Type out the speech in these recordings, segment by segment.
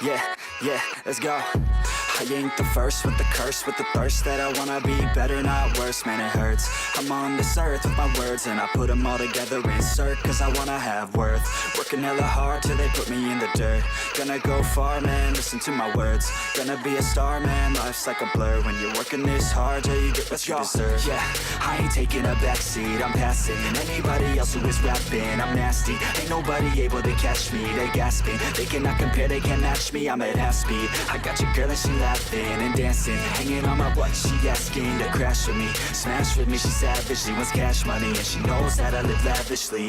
Yeah, let's go. I ain't the first with the curse, with the thirst that I wanna be better, not worse, man it hurts. I'm on this earth with my words and I put them all together, insert, cause I wanna have worth. Working hella hard till they put me in the dirt. Gonna go far, man, listen to my words. Gonna be a star, man, life's like a blur. When you're working this hard, yeah, you get what you deserve. Yeah, I ain't taking a backseat, I'm passing anybody else who is rapping, I'm nasty. Ain't nobody able to catch me, they gasping. They cannot compare, they can't match me, I'm at half speed. I got your girl and she laughing and dancing, hanging on my butt, she asking to crash with me, smash with me, she savage, she wants cash money, and she knows that I live lavishly.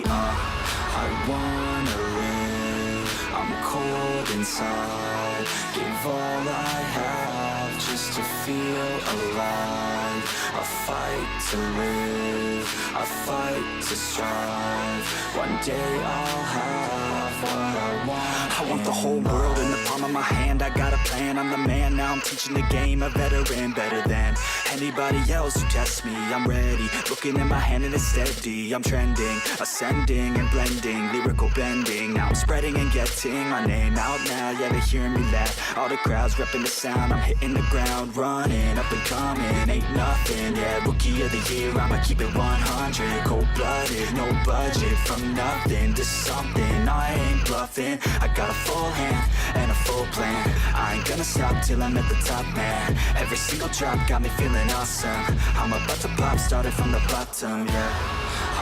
I wanna live, I'm cold inside, give all I have just to feel alive. I fight to live, I fight to strive, one day I'll have what I want. I want the whole world in the palm of my hand, I got a plan, I'm the man, now I'm teaching the game, a veteran, better than anybody else who tests me. I'm ready, looking at my hand and it's steady, I'm trending, ascending and blending, lyrical bending, now I'm spreading and getting my name out now, yeah they hearing me laugh, all the crowds repping the sound, I'm hitting the ground running, up and coming, ain't nothing, yeah, rookie of the year, I'ma keep it 100, cold-blooded, no budget, from nothing to something, I ain't bluffing, I got a full hand and a full plan, I ain't gonna stop till I'm at the top, man, every single drop got me feeling awesome, I'm about to pop, started from the bottom, yeah,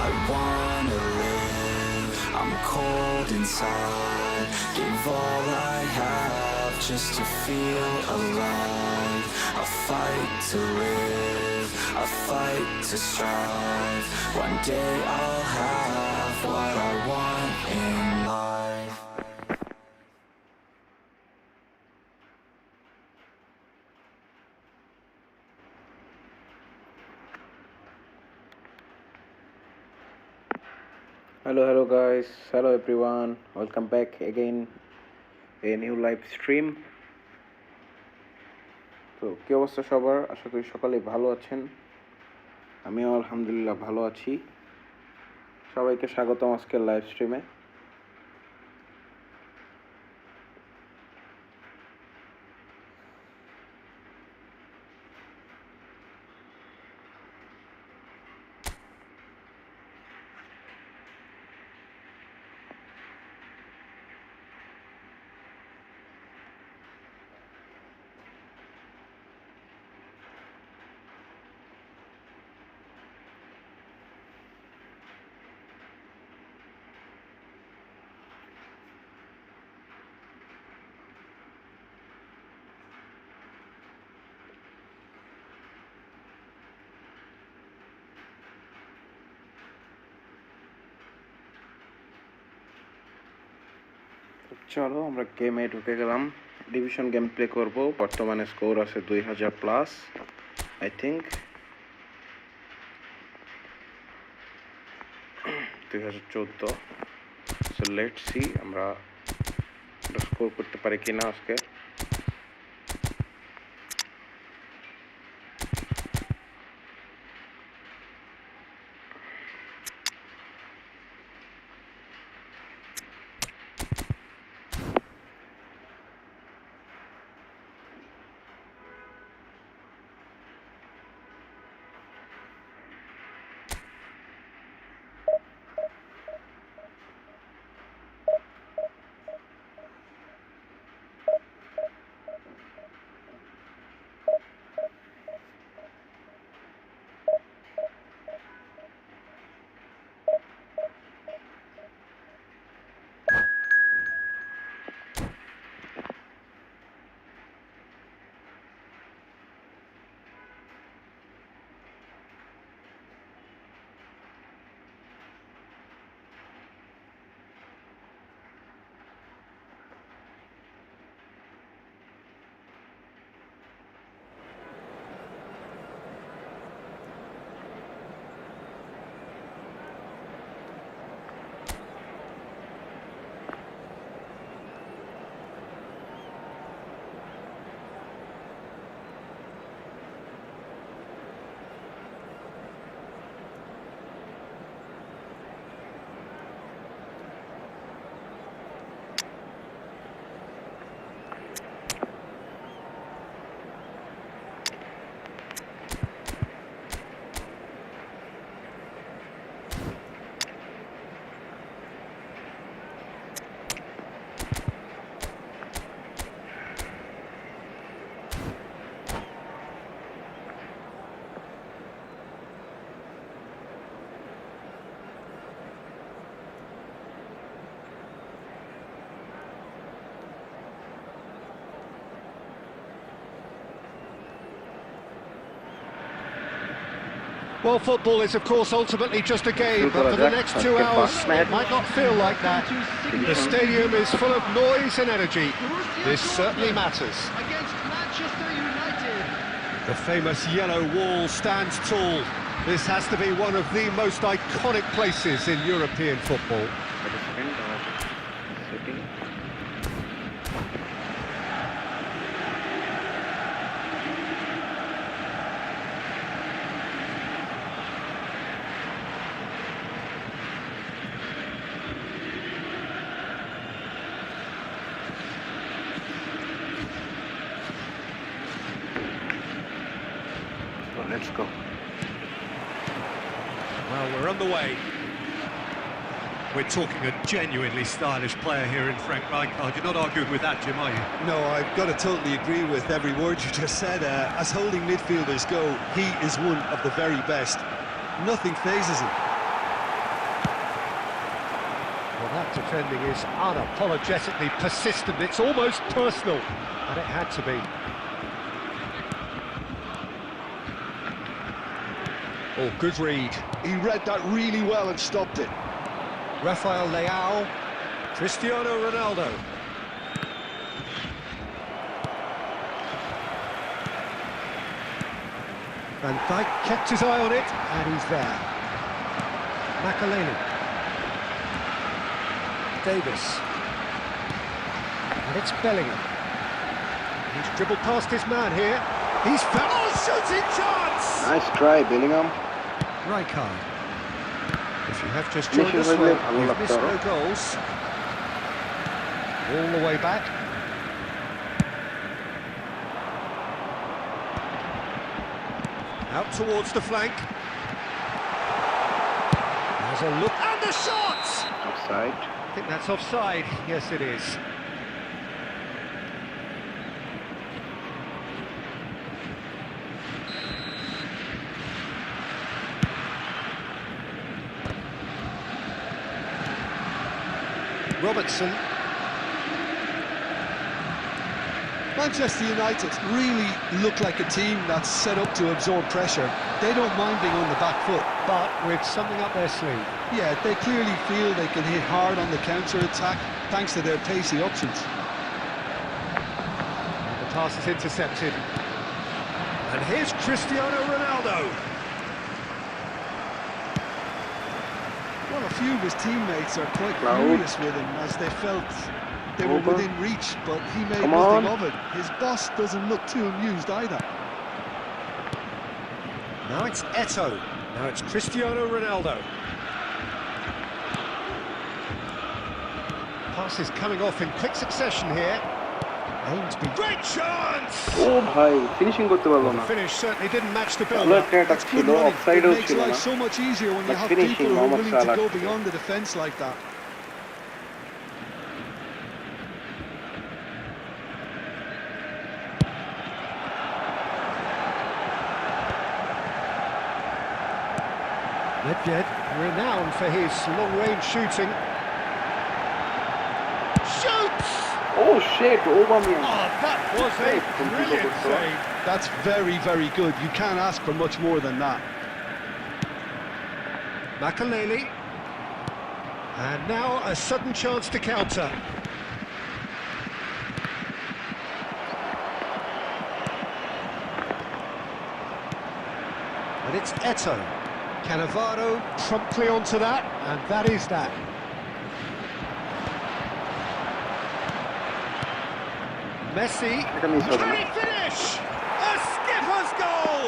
I wanna live, I'm cold inside, give all I have just to feel alive, I fight to live, I fight to strive, one day I'll have what I want in life. Hello guys, hello everyone, welcome back again a new live stream. তো কি অবস্থা সবার? আশা করি সকলে ভালো আছেন। আমিও আলহামদুলিল্লাহ ভালো আছি। সবাইকে স্বাগতম আজকের লাইভ স্ট্রিমে। চলো আমরা গেমে ঢুকে গেলাম। ডিভিশন গেম প্লে করব। বর্তমানে স্কোর আছে 2000 plus, I think 2014। So let's see আমরা স্কোর করতে পারি কিনা আজকে। Well, football is, of course, ultimately just a game, but for the next 2 hours, it might not feel like that. The stadium is full of noise and energy. This certainly matters. Against Manchester United. The famous yellow wall stands tall. This has to be one of the most iconic places in European football. Let's go. Well, we're on the way. We're talking a genuinely stylish player here in Frank Rijkaard. You're not arguing with that, Jim, are you? No, I've got to totally agree with every word you just said. As holding midfielders go, he is one of the very best. Nothing phases him. Well, that defending is unapologetically persistent. It's almost personal, and it had to be. Oh, good read. He read that really well and stopped it. Rafael Leao, Cristiano Ronaldo. Van Dijk kept his eye on it, and he's there. Makaleli. Davis. And it's Bellingham. He's dribbled past his man here. He's found... Oh, shooting chance! Nice try, Bellingham. Rijkaard. If you have just joined us, well, you've missed no goals. All the way back. Out towards the flank. There's a look, and the shot! Offside. I think that's offside. Yes, it is. Robertson. Manchester United really look like a team that's set up to absorb pressure. They don't mind being on the back foot. But with something up their sleeve. Yeah, they clearly feel they can hit hard on the counter-attack thanks to their pacey options. And the pass is intercepted. And here's Cristiano Ronaldo. Well, a few of his teammates are quite furious with him as they felt they were within reach, but he made nothing of it. His boss doesn't look too amused either. Now it's Eto'o. Now it's Cristiano Ronaldo. Pass is coming off in quick succession here. Ainsby. Great chance! Oh, bhai, finishing করতে পারলো The না। finish certainly didn't match the build ভালো up. একটা attack ছিল, অফসাইডও It makes ছিল না। life so much easier when you But have finishing, people who are Mohamed willing to go Salah. beyond the defence like that. Nedved, renowned for his long-range shooting. Shoots! Oh shit, Aubameyang. Oh, that was a brilliant save. That's very, very good. You can't ask for much more than that. Makaleli. And now a sudden chance to counter. And it's Eto'o. Cannavaro promptly onto that, and that is that. Messi, can he finish? A skipper's goal!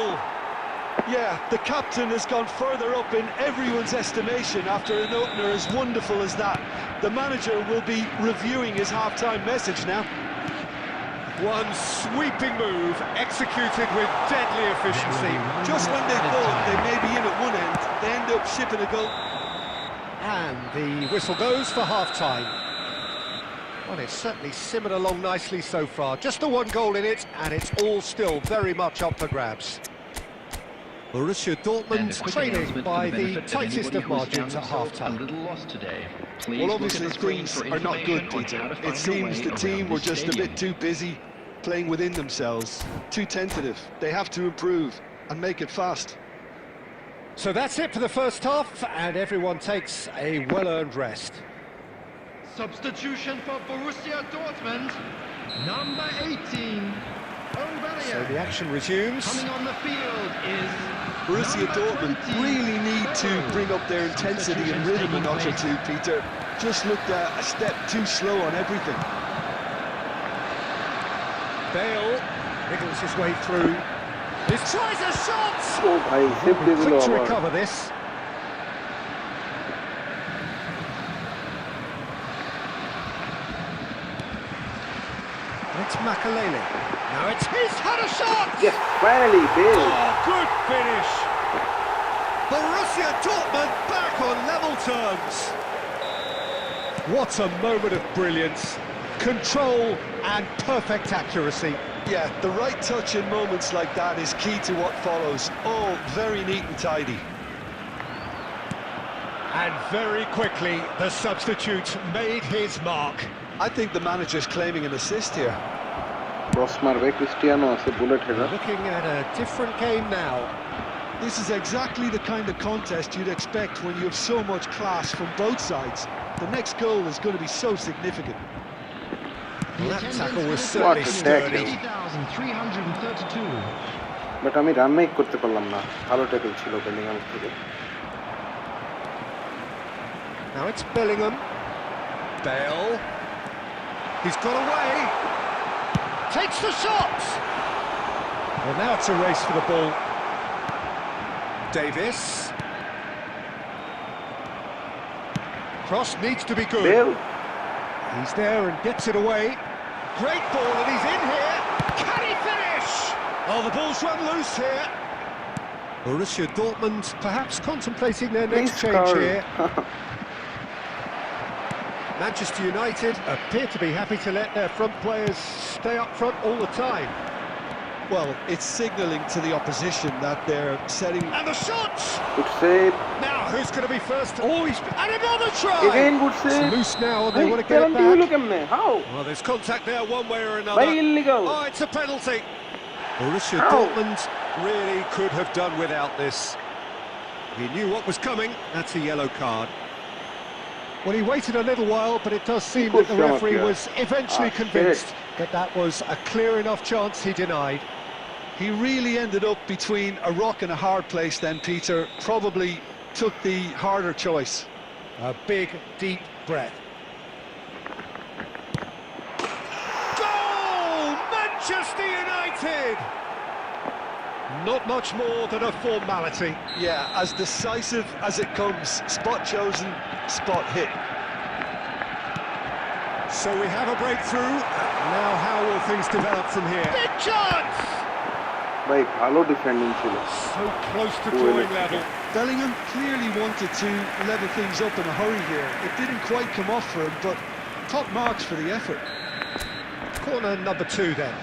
Yeah, the captain has gone further up in everyone's estimation after an opener as wonderful as that. The manager will be reviewing his half-time message now. One sweeping move, executed with deadly efficiency. Just when they thought they may be in at one end, they end up shipping a goal. And the whistle goes for half-time. Well, it's certainly simmered along nicely so far. Just the one goal in it, and it's all still very much up for grabs. Borussia Dortmund trailing by the tightest of margins at half-time. Well, obviously things are not good, Peter. It seems the team were just a bit too busy playing within themselves, too tentative. They have to improve and make it fast. So that's it for the first half, and everyone takes a well-earned rest. Substitution for Borussia Dortmund, number 18. So the action resumes. Coming on the field is Borussia number Dortmund 20. really need to bring up their intensity and rhythm a notch or two, Peter. Just looked a step too slow on everything. Bale niggles his way through. He tries a shot! ও ভাই save দিয়ে দিল Quick to আবার recover this. It's Makalele. Now it's his header shot! Yes, finally, Bale. Oh, good finish! Borussia Dortmund back on level terms. What a moment of brilliance. Control and perfect accuracy. Yeah, the right touch in moments like that is key to what follows. Oh, very neat and tidy. And very quickly, the substitute made his mark. I think the manager's claiming an assist here. Cross মারবে Cristiano আছে bullet header Looking at a different game now. This is exactly the kind of contest you'd expect when you have so much class from both sides. The next goal is going to be so significant. Well, that tackle was What certainly a sturdy. 80,332. But আমি run make করতে পারলাম না ভালো tackle ছিল Bellingham থেকে Now it's Bellingham. Bale. He's got away. Takes the shot. Well, now it's a race for the ball. Davis. Cross needs to be good. Bale He's there and gets it away. Great ball, and he's in here. Can he finish? Oh, the ball's run loose here. Borussia Dortmund perhaps contemplating their next Please, change Carl. here. Manchester United appear to be happy to let their front players stay up front all the time. Well, it's signalling to the opposition that they're setting... And the shot! Good save Now, who's going to be first? Oh, and another try! Again good It's save loose now, and ভাই they want to get it penalty হলো back. কেমনে how Well, there's contact there one way or another. ভাই illegal Oh, it's a penalty. Borussia Ow. Dortmund really could have done without this. He knew what was coming. That's a yellow card. Well, he waited a little while, but it does seem that the referee was eventually convinced that that was a clear enough chance he denied. He really ended up between a rock and a hard place then, Peter. Probably took the harder choice. A big, deep breath. Goal! Manchester United! Not much more than a formality. Yeah, as decisive as it comes. Spot chosen, spot hit. So we have a breakthrough. Now how will things develop from here? Big chance! ভাই ভালো defending ছিল So close to drawing level. Bellingham clearly wanted to level things up in a hurry here. It didn't quite come off for him, but top marks for the effort. Corner number 2 then.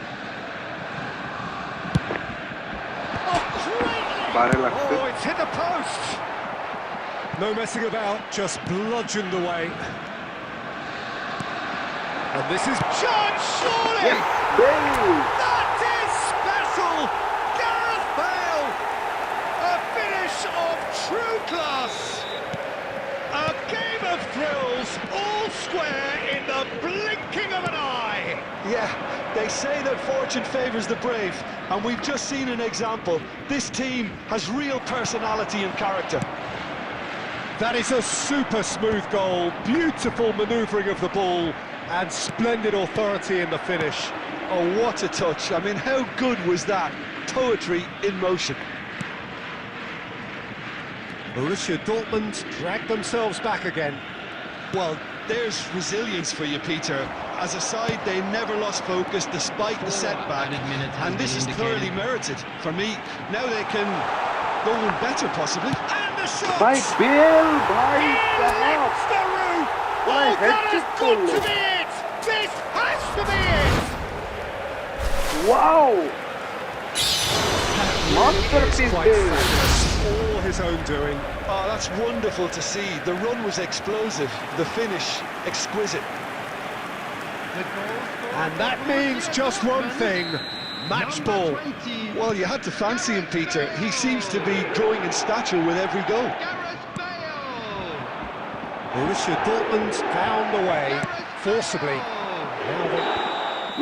Oh, greatly! বারে লাগছে Oh, it's hit the post! No messing about, just bludgeoned away. And this is John, surely! Bale That is special! Gareth Bale! A finish of true class! A game of thrills, all square in the blinking of an eye! Yeah, they say that fortune favours the brave, and we've just seen an example. This team has real personality and character. That is a super smooth goal, beautiful manoeuvring of the ball, and splendid authority in the finish. Oh, what a touch. I mean, how good was that? Poetry in motion. Borussia Dortmund dragged themselves back again. Well, there's resilience for you, Peter. As a side, they never lost focus despite the setback, and this is thoroughly merited. For me, now they can go one better, possibly. And the shot! ভাই bell ভাই He lifts the roof! Why, Oh, that hat-trick has got to goal. be it! This has to be it! Wow It's masterpiece quite Bale fabulous. All his own doing. Oh, that's wonderful to see. The run was explosive, the finish exquisite. And that means just one thing. Match Number ball. 20. Well, you had to fancy him, Peter. He seems to be growing in stature with every goal. Gareth Bale. Borussia Dortmund found the way forcibly. Now they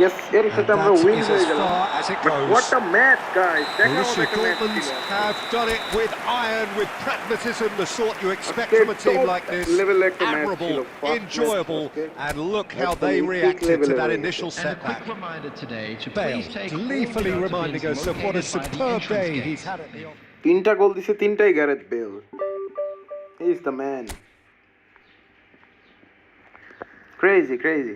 yes, এর And সাথে আমরা that win is হয়ে as গেলাম। far as it but goes. What a match guys, দেখার মতো Borussia একটা match Dortmund ছিল। have done it with iron, with pragmatism, the sort you expect আজকে from a team top like this. level একটা match ছিল, Admirable, fast enjoyable, match আজকে। and look how একদম they peak reacted level to A that হয়ে initial গেছে। And a setback. quick reminder today to Bale please take gleefully all the reminding us bins of what a located by the superb entrance day gate. he's had at the তিনটা গোল দিছে, তিনটাই Gareth Bale. He is the man. Crazy crazy.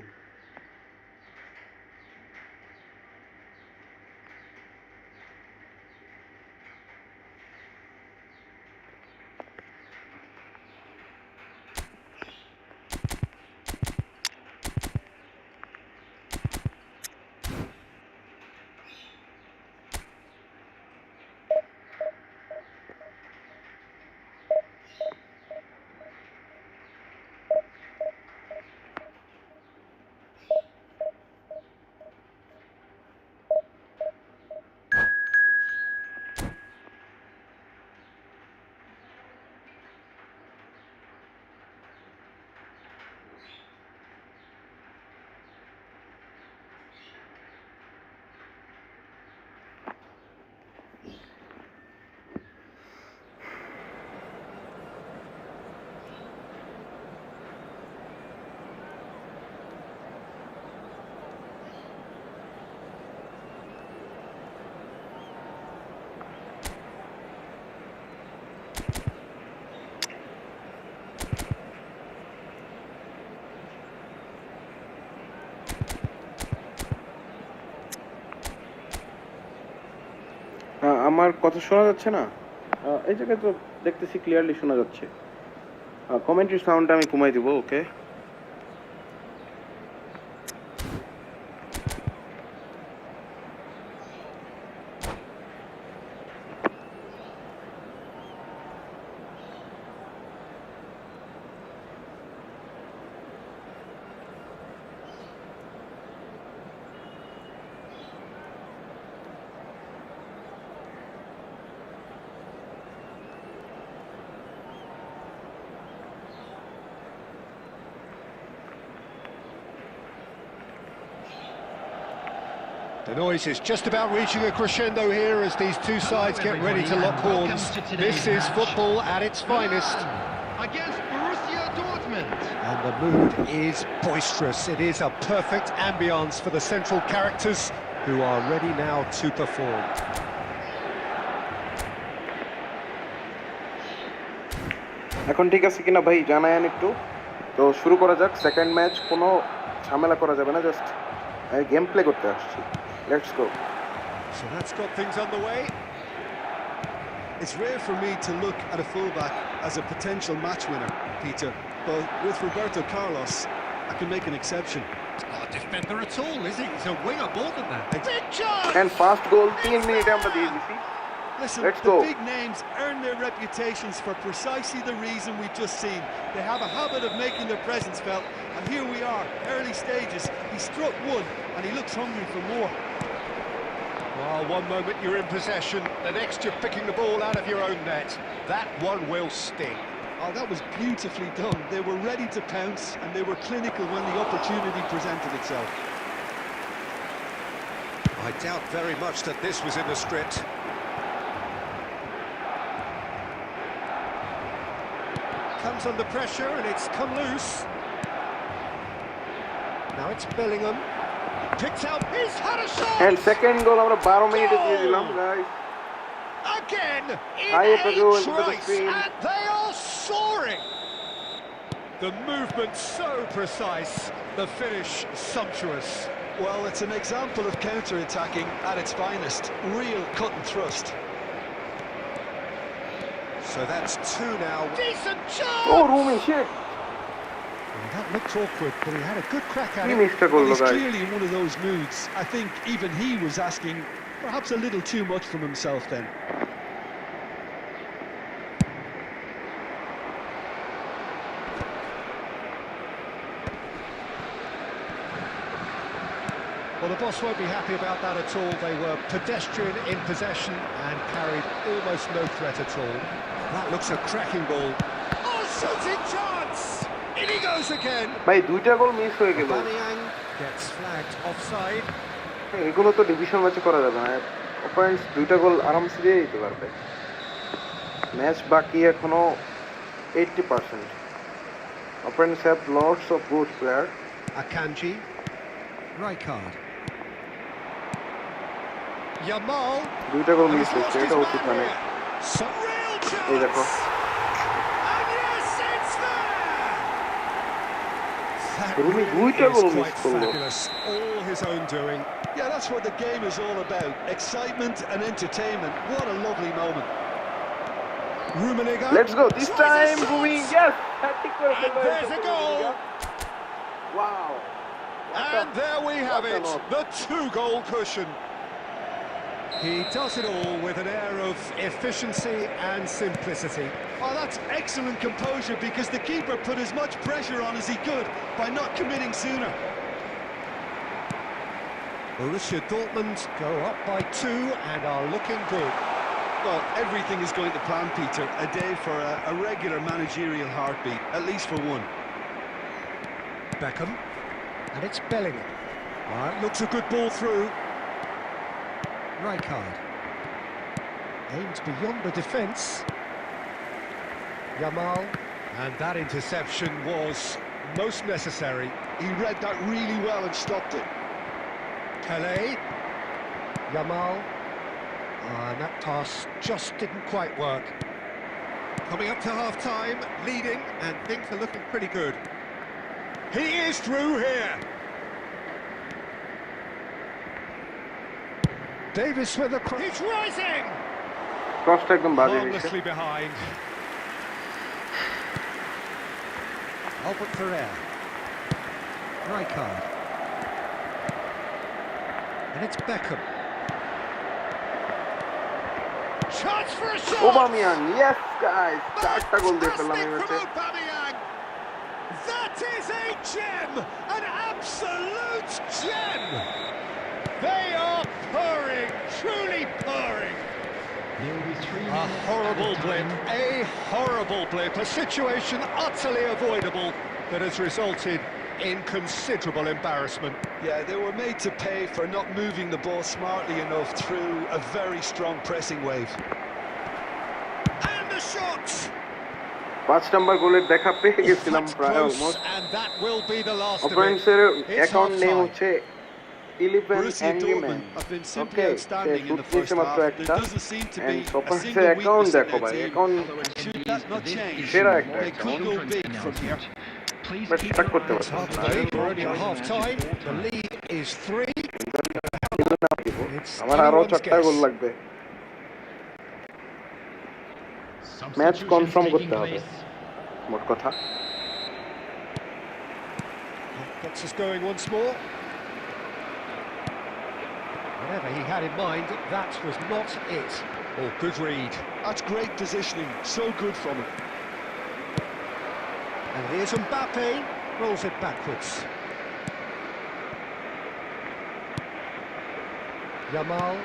আমার কথা শোনা যাচ্ছে না? এই জায়গায় তো দেখতেছি ক্লিয়ারলি শোনা যাচ্ছে। কমেন্ট্রি সাউন্ডটা আমি কমাই দিব। ওকে, The noise is just about reaching a crescendo here as these two sides get ready to lock horns. This is football at its finest. Against Borussia Dortmund. And the mood is boisterous. It is a perfect ambience for the central characters who are ready now to perform. এখন ঠিক আছে কিনা ভাই জানায়েন একটু। তো শুরু করা যাক। সেকেন্ড ম্যাচ, কোনো ঝামেলা করা যাবে না, জাস্ট গেম প্লে করতে আসছি। Let's go. So that's got things underway. It's rare for me to look at a fullback as a potential match winner, Peter, but with Roberto Carlos, I can make an exception. Not a defender at all, is he? He's a winger more than that. Big chance! And first goal 3 মিনিটে আমরা দিয়ে দিছি। Listen, Let's the go. big names earn their reputations for precisely the reason we've just seen. They have a habit of making their presence felt, and here we are, early stages. He struck one, and he looks hungry for more. Well, one moment you're in possession, the next you're picking the ball out of your own net. That one will sting. Oh, that was beautifully done. They were ready to pounce, and they were clinical when the opportunity presented itself. I doubt very much that this was in the script. Comes under pressure and it's come loose. Now it's Bellingham. Picks out, he's had a shot! And second goal আমরা 12 মিনিটে দিয়ে দিলাম guys. Again, in High up a the goal into the trice, screen. and they are soaring! The movement so precise, the finish sumptuous. Well, it's an example of counter-attacking at its finest. Real cut and thrust. So that's two now. Decent chance! Oh রুমি shit, Well, that looked awkward, but he had a good crack at কি it. Mistake Well, করলো he's guys. clearly in one of those moods. I think even he was asking perhaps a little too much from himself then. Well, the boss won't be happy about that at all. They were pedestrian in possession and carried almost no threat at all. That looks a cracking ball. Oh, shooting chance! In he goes again. ভাই দুইটা goal miss হয়ে গেল। Aubameyang gets flagged offside. এগুলো তো division ম্যাচে করা যাবে না। অপোনেন্টস দুইটা গোল আরামসে দিয়ে দিতে পারবে। ম্যাচ বাকি এখনো 80%. Opponents have lots of good players. Akanji, Rijkaard, Yamal. দুইটা গোল And মিস he's হয়েছে, lost his এটা উচিত man মানে। here. Some real এই দেখো। chance. And yes, it's there. That Rumi really দুইটা is গোল মিস quite করলো। fabulous. All his own doing. Yeah, that's what the game is all about. Excitement and entertainment. What a lovely moment. Rummenigge. Let's go this tries a time, shot. Rumi. Yes, hat-trick করে And ফেললো there's a goal. Wow. And there we have what it, an the two-goal cushion. He does it all with an air of efficiency and simplicity. Oh, that's excellent composure because the keeper put as much pressure on as he could by not committing sooner. Borussia Dortmund go up by 2 and are looking good. Well, everything is going to plan, Peter. A day for a regular managerial heartbeat, at least for one. Beckham, and it's Bellingham. It looks a good ball through. Rijkaard. Aimed beyond the defence. Yamal, and that interception was most necessary. He read that really well and stopped it. Pelé. Yamal. And that pass just didn't quite work. Coming up to half-time, leading, and things are looking pretty good. He is through here. Davis with the cross. He's rising! ক্রসটা একদম বাজে দিয়েছে। Harmlessly behind. Albert Ferrer. Rijkaard. And it's Beckham. Chance for a shot! Aubameyang, yes guys, চারটা গোল দিয়ে ফেললাম এই ম্যাচে। Fantastic from Aubameyang! That is a gem! An absolute gem! They are purring, truly purring. A horrible blip, a situation utterly avoidable that has resulted in considerable embarrassment. Yeah, they were made to pay for not moving the ball smartly enough through a very strong pressing wave. And the shot! 5 number গোলের দেখা পেয়ে গেছিলাম That's প্রায় close, almost. and that will be the last of it. অপোনেন্টসের It's account name half-time. হচ্ছে 11 Borussia Angry Men. Dortmund have been simply Okay, outstanding in the say first শুধু মাত্র half. একটা There doesn't seem to be and a অপোনেন্টসের single account weakness in দেখো their ভাই, team. Account Should that not change, সেরা একটা they could go big from here. But start করতে It's পারছে half time, we're only at half-time. The lead is 3. It's আমার আরো anyone's 4টা guess. গোল লাগবে। ম্যাচ কনফার্ম করতে হবে মোট কথা। Gets us going once more. Whatever he had in mind, that was not it. Oh, good read. That's great positioning, so good from him. And here's Mbappe, rolls it backwards. Yamal.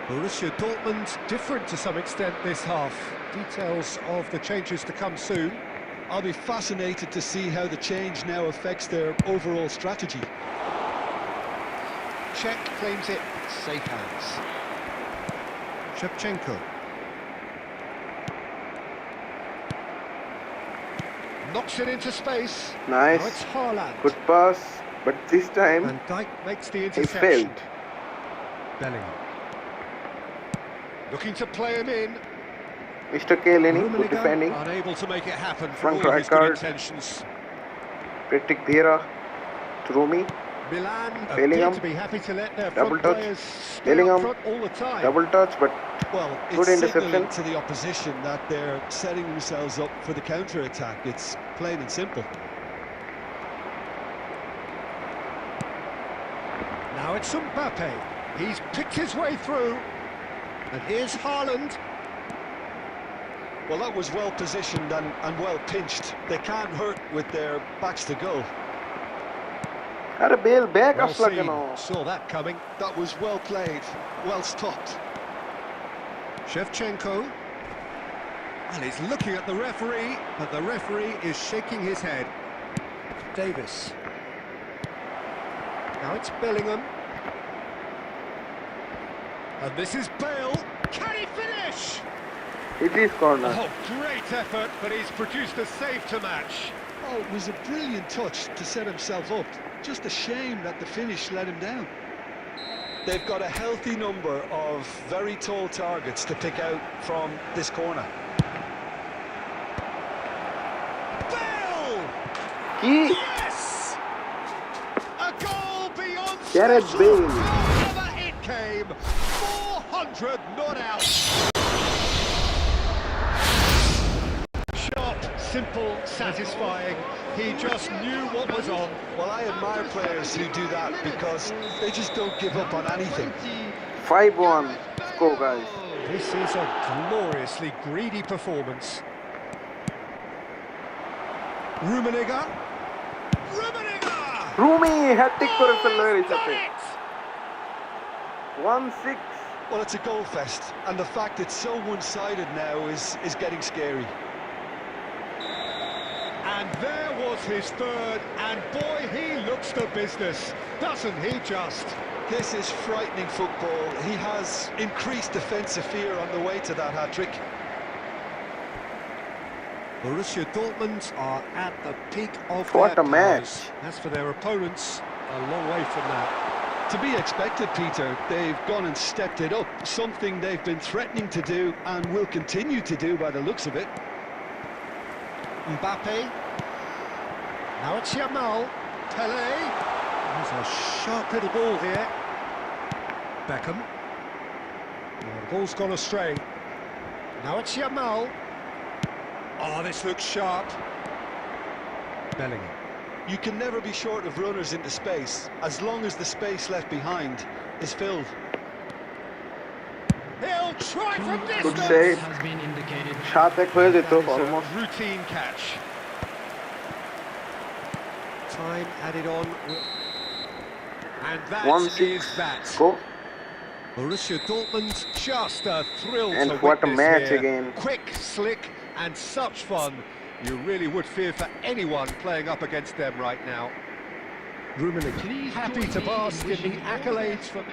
Borussia Dortmund different to some extent this half. Details of the changes to come soon. I'll be fascinated to see how the change now affects their overall strategy. Czech claims it, safe hands. Shevchenko. Knocks it into space. Nice. Now it's Haaland. Good pass, but this time And Dijk makes the he interception. failed. Bellingham. Looking to play him in. Mr. Kelly, good Rummenigge defending. unable to make it happen for Frank all his good Rijkaard. intentions. Patrick Vieira to Rumi. Milan Bellingham. appear to be happy to let their Double front touch. players stay Bellingham. up front all the time. Double touch, but Well, good it's interception. signalling to the opposition that they're setting themselves up for the counter-attack. It's plain and simple. Now it's Mbappe. He's picked his way through. And here's Haaland. Well, that was well positioned and well pinched. They can't hurt with their backs to goal. আরে bell back Well আসলা seen. কেন? Saw that coming. That was well played, well stopped. Shevchenko. And he's looking at the referee, but the referee is shaking his head. Davis. Now it's Bellingham. And this is Bale. Can he finish? It is corner. Oh, great effort, but he's produced a save to match. Oh, it was a brilliant touch to set himself up. Just a shame that the finish let him down. They've got a healthy number of very tall targets to pick out from this corner. Bale! কি? Yes! A goal beyond Gareth special. Bale. However it came, 400 not out. Sharp, simple, satisfying. He just knew what was on. Well, I admire players who do that because they just don't give up on anything. 5-1 score, guys. This is a gloriously greedy performance. Rummenigge. Rummenigge! Rumi hat trick করে ফেললো এর Got সাথে। it! 1-6. Well, it's a goal fest, and the fact it's so one-sided now is getting scary. And there was his third, and boy, he looks the business, doesn't he just? This is frightening football. He has increased defensive fear on the way to that hat-trick. Borussia Dortmund are at the peak of What their a match. powers. As for their opponents, a long way from that. To be expected, Peter. They've gone and stepped it up, something they've been threatening to do and will continue to do by the looks of it. Mbappe. Now it's Yamal. Pele. There's a sharp little ball here. Beckham. Oh, the ball's gone astray. Now it's Yamal. Oh, this looks sharp. Bellingham. You can never be short of runners into space, as long as the space left behind is filled. He'll try from Good distance. save. Has been indicated. 7-1 হয়ে যেত That is a almost. routine catch. Time added on. And that 1-6 is that. score. Borussia Dortmund, just a thrill And to what a witness match here. again. Quick, slick, and such fun. You really would fear for anyone playing up against them right now. Rummenigge, Please happy join to me bask in in the wishing all accolades from...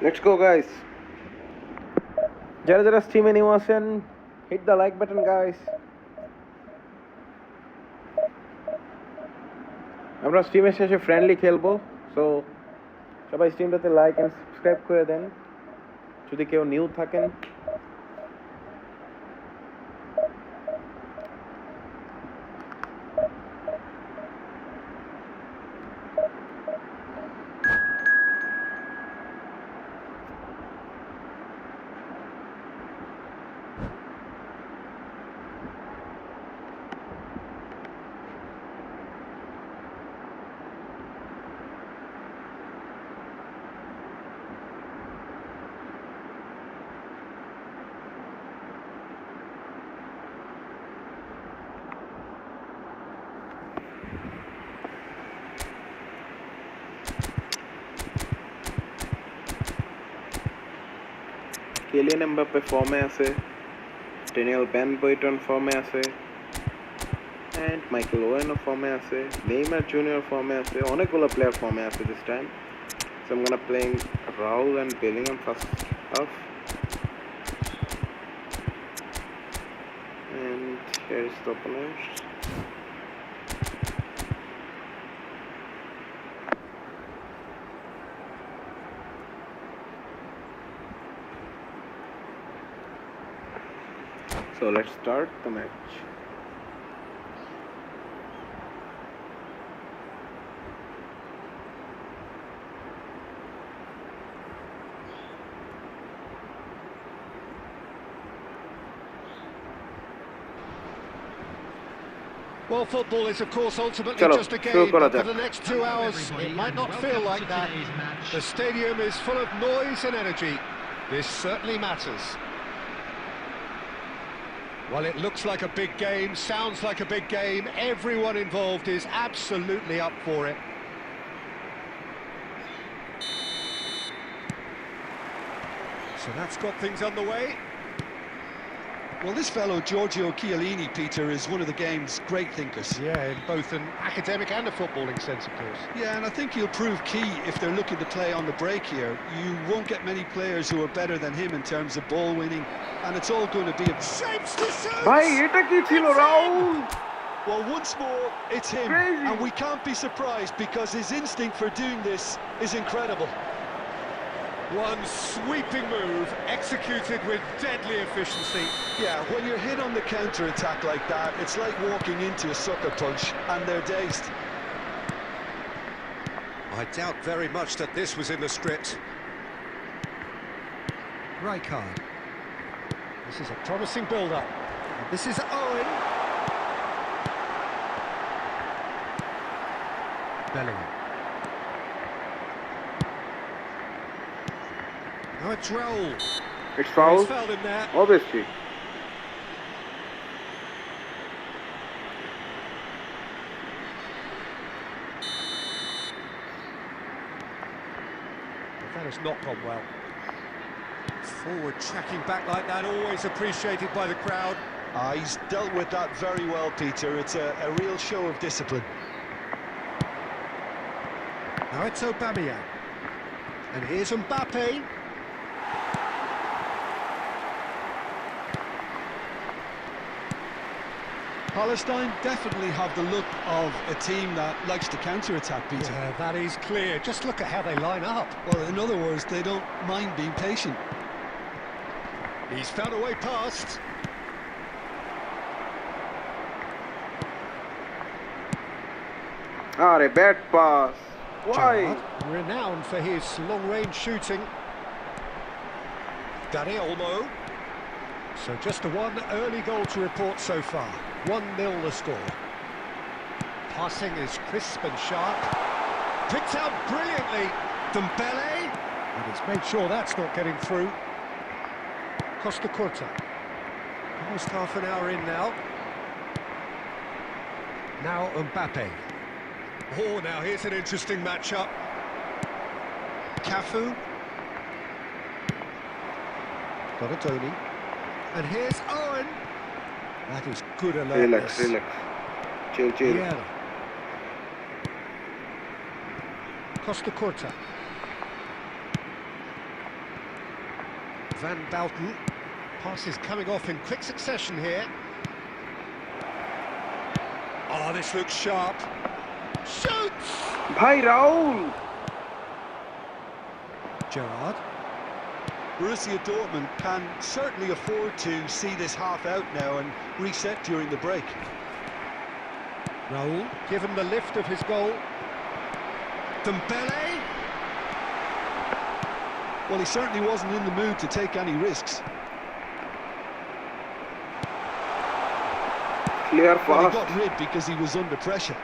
Let's go, guys. যারা যারা স্ট্রিমে new আছেন, hit the like button, guys. আমরা স্ট্রিমের শেষে friendly খেলবো, so সবাই স্ট্রিমটাতে like and subscribe করে দেন যদি কেউ নিউ থাকেন। কেলিয়ান এমবাপ্পে ফর্মে আছে, ড্যানিয়েল ভ্যান বয়টন ফর্মে আছে, এন্ড মাইকেল ওয়েনও ফর্মে আছে, নেইমার জুনিয়র ফর্মে আছে, অনেকগুলো প্লেয়ার ফর্মে আছে this time. So I am gonna playing Raul and Bellingham first half, and here is the opponent. So let's start the match. Well, football is, of course, ultimately Chalo, just a shuru game, kora but for jak. the next 2 hours, it might not feel like that. The stadium is full of noise and energy. This certainly matters. Well, it looks like a big game, sounds like a big game. Everyone involved is absolutely up for it. So that's got things underway. Well, this fellow, Giorgio Chiellini, Peter, is one of the game's great thinkers. Yeah, in both an academic and a footballing sense, of course. Yeah, and I think he'll prove key if they're looking to play on the break here. You won't get many players who are better than him in terms of ball winning, and it's all going to be a... Shapes to shoot! ভাই এটা কি ছিল Rahul? Well, once more, it's him, Crazy. and we can't be surprised because his instinct for doing this is incredible. One sweeping move, executed with deadly efficiency. Yeah, when you're hit on the counter-attack like that, it's like walking into a sucker punch, and they're dazed. I doubt very much that this was in the script. Rijkaard. This is a promising build-up. This is Owen. Bellingham. Now it's Raul. It's foul. He's fouled him there. Obviously. But that has not gone well. Forward tracking back like that, always appreciated by the crowd. He's dealt with that very well, Peter. It's a real show of discipline. Now it's Aubameyang. And here's Mbappe. Palestine definitely have the look of a team that likes to counter-attack, Peter. Yeah, that is clear. Just look at how they line up. Well, in other words, they don't mind being patient. He's found a way past. Are bad pass. Why? Gerrard, renowned for his long-range shooting. Dani Olmo. So just the one early goal to report so far. 1-0 the score. Passing is crisp and sharp. Picked out brilliantly. Dembele. And he's made sure that's not getting through. Costa Curta. Almost half an hour in now. Now Mbappe. Oh, now here's an interesting matchup. Cafu. Donatoni. And here's Owen. That is good alertness. Relax. Chill. Vieira. Costa Curta. Van Bouten. Passes coming off in quick succession here. Oh, this looks sharp. Shoots! ভাই Rahul! Gerrard. Borussia Dortmund can certainly afford to see this half out now and reset during the break. Raul, give him the lift of his goal. Dembele. Well, he certainly wasn't in the mood to take any risks. Clear Well, he fast. got rid because he was under pressure.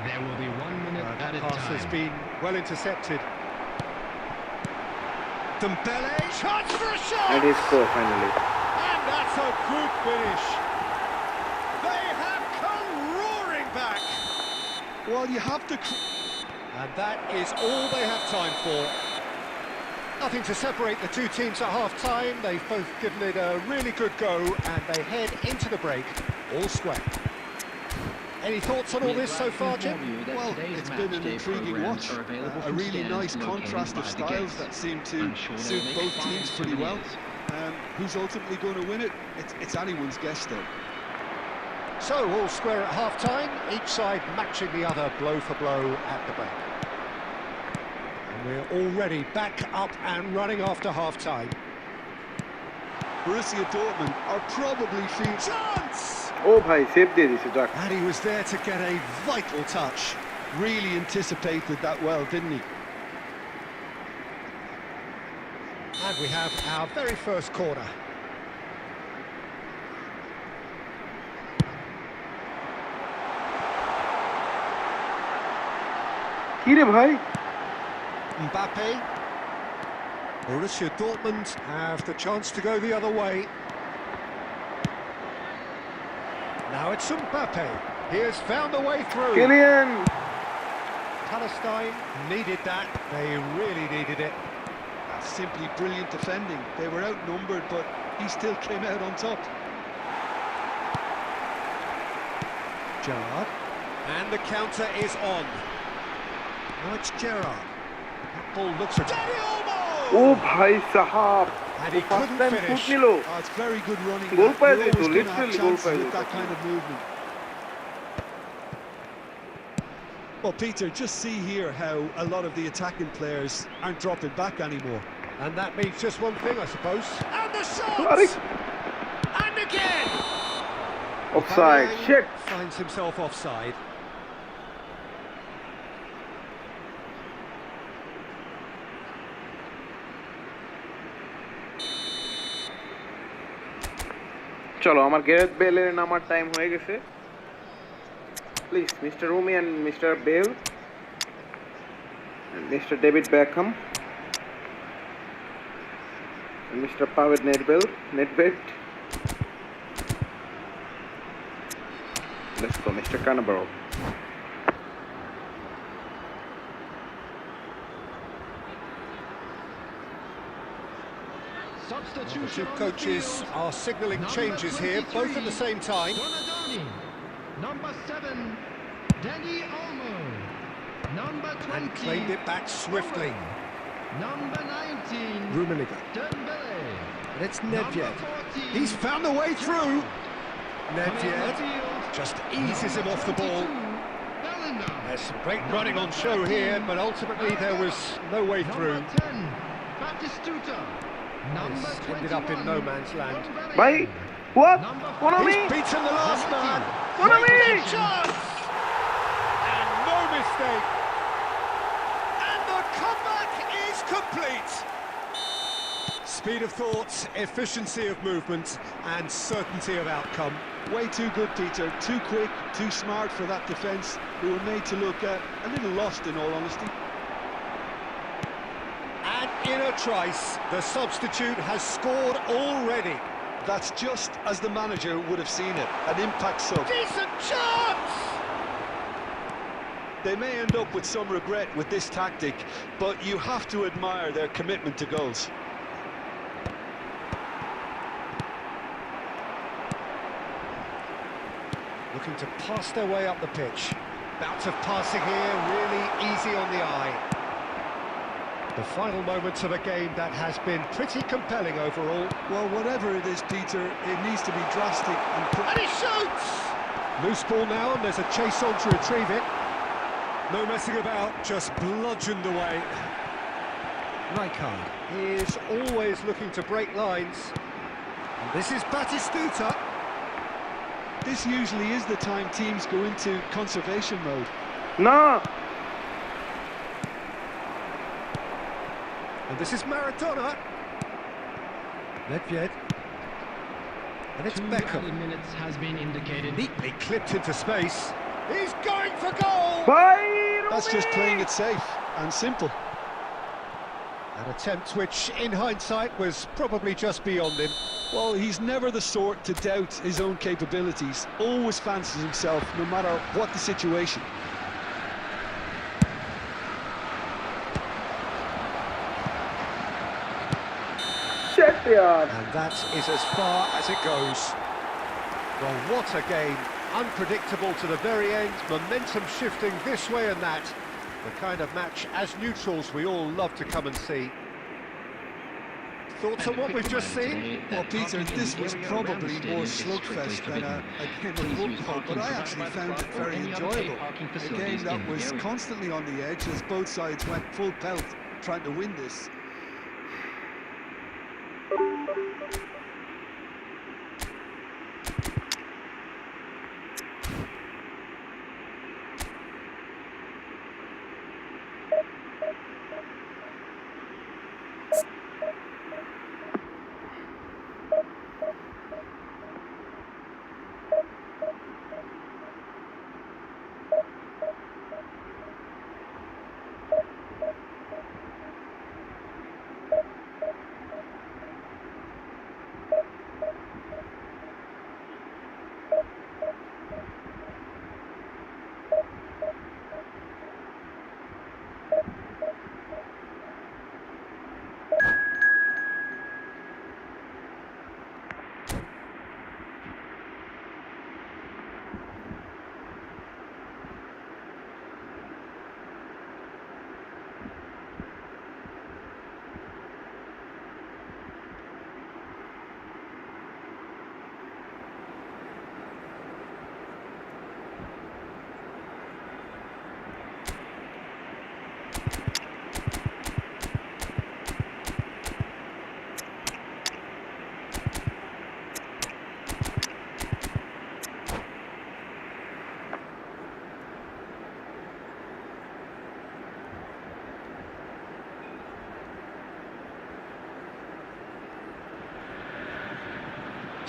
There will be 1 minute That added pass has time. been well intercepted. Dembele, chance for a shot! And he score finally. And that's a good finish. They have come roaring back. Well, you have to... And that is all they have time for. Nothing to separate the two teams at half-time. They've both given it a really good go, and they head into the break all square. Any thoughts on all this so far, Jim? Well, it's been an intriguing watch. A really nice contrast of styles that seem to suit both teams pretty well. Who's ultimately going to win it? It's anyone's guess, though. So, all square at half-time, each side matching the other blow for blow at the break. And we're already back up and running after half-time. Borussia Dortmund are probably feeling... Chance! ও ভাই save দিয়ে দিছে যাক। And he was there to get a vital touch. Really anticipated that well, didn't he? And we have our very first corner. কি রে ভাই? Mbappe. Borussia Dortmund have the chance to go the other way. Now it's Mbappe. He has found a way through. Kylian! Palestine needed that. They really needed it. That's simply brilliant defending. They were outnumbered, but he still came out on top. Gerrard. And the counter is on. Now it's Gerrard. That ball looks at Dani Olmo! Oh, bhai sahab! And he First couldn't time finish. shoot nilo. Oh, it's very good running. Goal You're pass always it, going to have literally goal chances pass with it. that kind of movement. Well, Peter, just see here how a lot of the attacking players aren't dropping back anymore. And that means just one thing, I suppose. And the Sorry. shot! And again! Offside. Aubameyang Shit! finds himself offside. চলো আমার Gareth বেলের নামার time হয়ে গেছে please mister Rumi and mister Bell mister David Beckham mister Pavel Nedved let's go mister Cannavaro The two coaches are signalling changes here, both at the same time. Donadoni. Number 7, Dani Olmo. Number 20, And claimed it back swiftly. Number 19, Rummenigge. Dembele. And it's Number Nedved. 14, He's found a way through. coming in the Nedved field, just eases him off the ball. 22, Bellingham. There's some great running on show here, but ultimately there was no way through. Number 10, Batistuta. Number This 21, ended up in no man's land. Bellingham. ভাই what Number one of me He's beaten the last man. one of me Chance! And no mistake. And the comeback is complete. Speed of thought, efficiency of movement, and certainty of outcome. Way too good, Peter. Too quick, too smart for that defence. They were made to look a little lost, in all honesty. And in a trice, the substitute has scored already. That's just as the manager would have seen it. An impact sub. Decent chance! They may end up with some regret with this tactic, but you have to admire their commitment to goals. Looking to pass their way up the pitch. Bout of passing here, really easy on the eye. The final moments of a game that has been pretty compelling overall. Well, whatever it is, Peter, it needs to be drastic and... And he shoots! Loose ball now, and there's a chase on to retrieve it. No messing about, just bludgeoned away. Rijkaard is always looking to break lines. And this is Batistuta. This usually is the time teams go into conservation mode. no And this is Maradona. Nedved. And it's 2 Beckham. added minutes has been indicated. Neatly clipped into space. He's going for goal! ভাই That's just playing it safe and simple. An attempt which, in hindsight, was probably just beyond him. Well, he's never the sort to doubt his own capabilities. Always fancies himself, no matter what the situation. shit yaar And that is as far as it goes. Well, what a game. Unpredictable to the very end, momentum shifting this way and that. The kind of match, as neutrals, we all love to come and see. Thoughts on what we've just seen? Well, Peter, this was probably more slugfest than a game of football, but I actually found it very enjoyable. A game that was constantly on the edge as both sides went full pelt trying to win this.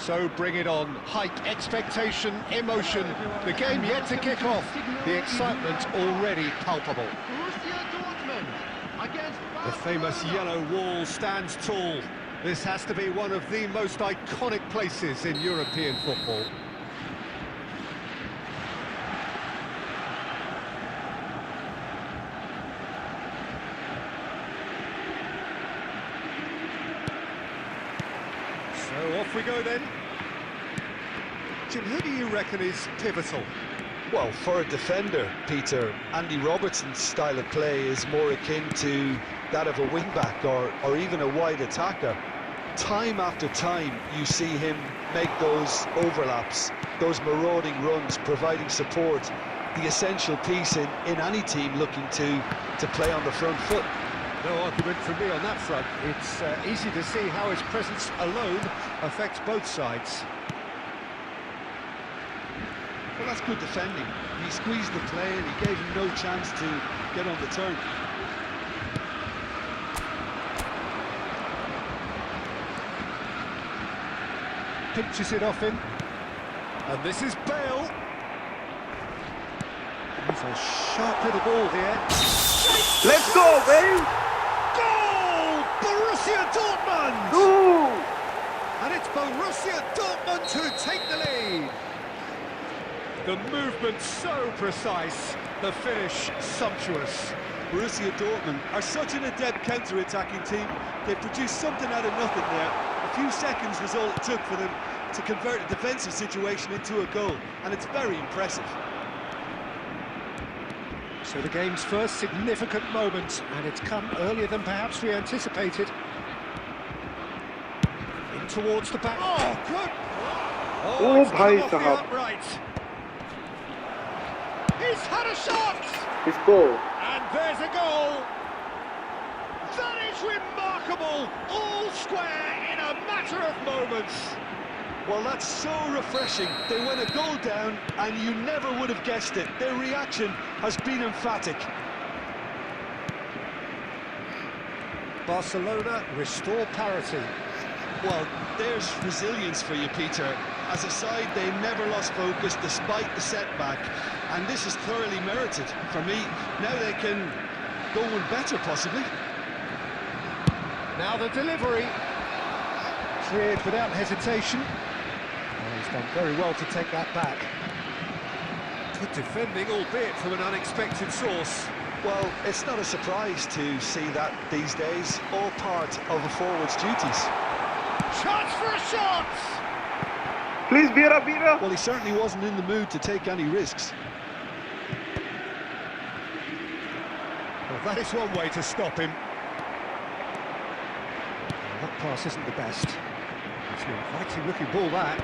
So bring it on. Hype, expectation, emotion. The game yet to kick off. The excitement already palpable. Borussia Dortmund against The famous yellow wall stands tall. This has to be one of the most iconic places in European football. So off we go then. Jim, who do you reckon is pivotal? Well, for a defender, Peter, Andy Robertson's style of play is more akin to that of a wing-back or even a wide attacker. Time after time, you see him make those overlaps, those marauding runs, providing support, the essential piece in any team looking to play on the front foot. No argument from me on that front. It's easy to see how his presence alone affects both sides. Well, that's good defending. He squeezed the play and he gave him no chance to get on the turn. Pinches it off him. And this is Bale. He's a sharp little ball here. Let's go, babe! Goal! Borussia Dortmund! Ooh! And it's Borussia Dortmund who take the lead. The movement so precise, the finish sumptuous. Borussia Dortmund are such an adept counter-attacking team. They produced something out of nothing there. A few seconds was all it took for them to convert a defensive situation into a goal, and it's very impressive. So the game's first significant moment, and it's come earlier than perhaps we anticipated. In towards the back. Oh, good! Oh, it's come bhai off the sahab. upright. He's had a shot! His goal. And there's a goal! That is remarkable! All square in a matter of moments. Well, that's so refreshing. They went a goal down, and you never would have guessed it. Their reaction has been emphatic. Barcelona restore parity. Well, there's resilience for you, Peter. As a side, they never lost focus despite the setback, and this is thoroughly merited. For me, now they can go one better, possibly. Now the delivery. Cleared without hesitation. Oh, he's done very well to take that back. Good defending, albeit from an unexpected source. Well, it's not a surprise to see that these days, all part of a forward's duties. Chance for a shot! Please, Vieira! Well, he certainly wasn't in the mood to take any risks. Well, that is one way to stop him. Well, that pass isn't the best. It's an inviting looking ball, that.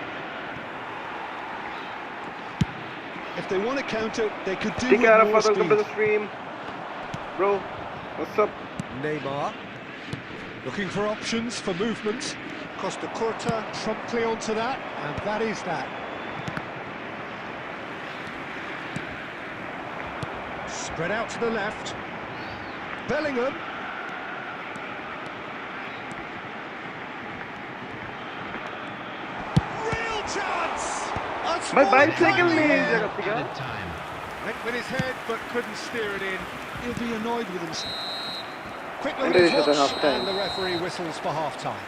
If they want to counter, they could do Take with care of more us, welcome to speed. the stream. Bro, what's up? Neymar. Looking for options for movement. Costa Curta promptly onto that, and that is that. Spread out to the left. Bellingham. Real chance! My bicycle is added time. Went with his head, but couldn't steer it in. He'll be annoyed with himself. Quick And look it at is his at watch, half-time. and the referee whistles for half-time.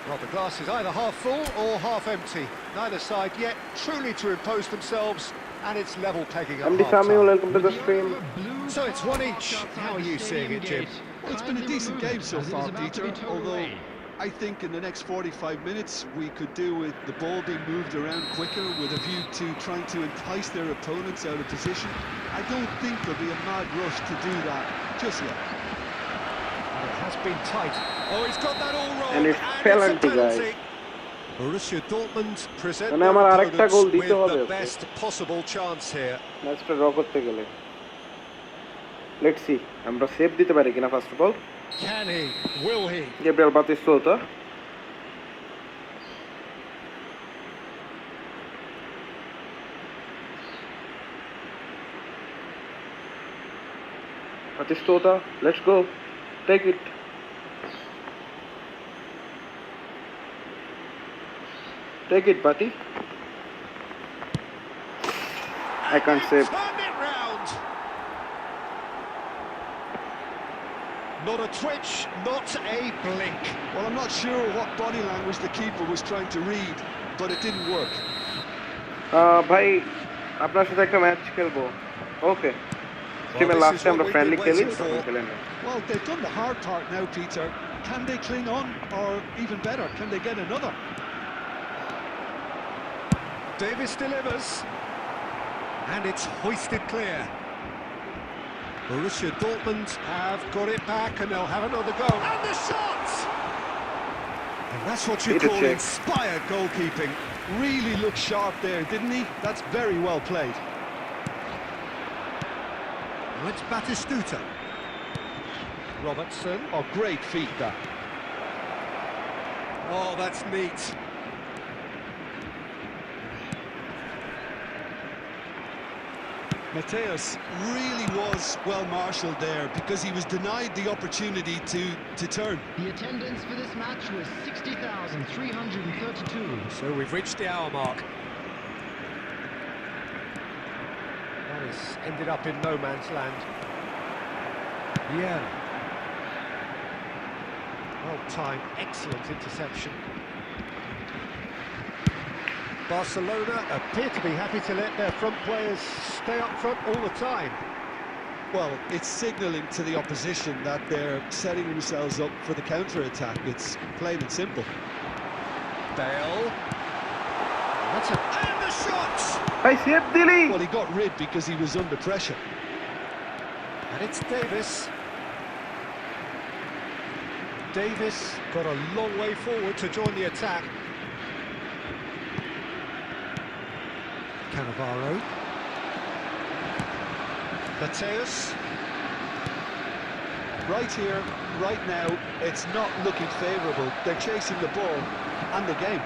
Well, the glass is either half full or half empty. Neither side yet truly to impose themselves, and it's level pegging at MD Samuel, half-time. welcome to the stream. So it's one each. How are you seeing it, Jim? Well, it's been a decent game so far, Peter, although I think in the next 45 minutes we could do with the ball being moved around quicker with a view to trying to entice their opponents out of position. I don't think there'll be a mad rush to do that just yet. It has been tight. Oh, he's got that all wrong, And it's a penalty, penalty. guys. Borussia Dortmund present মানে their আমার আরেকটা opponents goal with দিতে হবে the okay. best possible chance here. ম্যাচটা draw করতে গেলে let's see আমরা save দিতে পারি কিনা first of all Can he? Will he? Gabriel Batistuta Batistuta, let's go, take it. Take it, buddy. I can't save. Turned it round. Not a twitch, not a blink. Well, I'm not sure what body language the keeper was trying to read, but it didn't work. ভাই আপনার সাথে একটা match খেলবো ওকে স্ট্রিমে last time আমরা friendly খেলি তখন খেলেন Well, they've done the hard part now, Peter. Can they cling on, or even better, can they get another? Davis delivers. And it's hoisted clear. Borussia Dortmund have got it back and they'll have another go. And the shot! And that's what you call inspired goalkeeping. Really looked sharp there, didn't he? That's very well played. Well, it's Batistuta. Robertson. Oh, great feat, that. Oh, that's neat. Mateus really was well marshalled there because he was denied the opportunity to turn. The attendance for this match was 60,332. So we've reached the hour mark. That has ended up in no man's land. Yeah. Well timed, excellent interception. Barcelona appear to be happy to let their front players stay up front all the time. Well, it's signalling to the opposition that they're setting themselves up for the counter-attack. It's plain and simple. Bale. That's a... And the shot! ভাই save দিলি Well, he got rid because he was under pressure. And it's Davis. Davis got a long way forward to join the attack. Cannavaro. Mateus. Right here, right now, it's not looking favourable. They're chasing the ball and the game.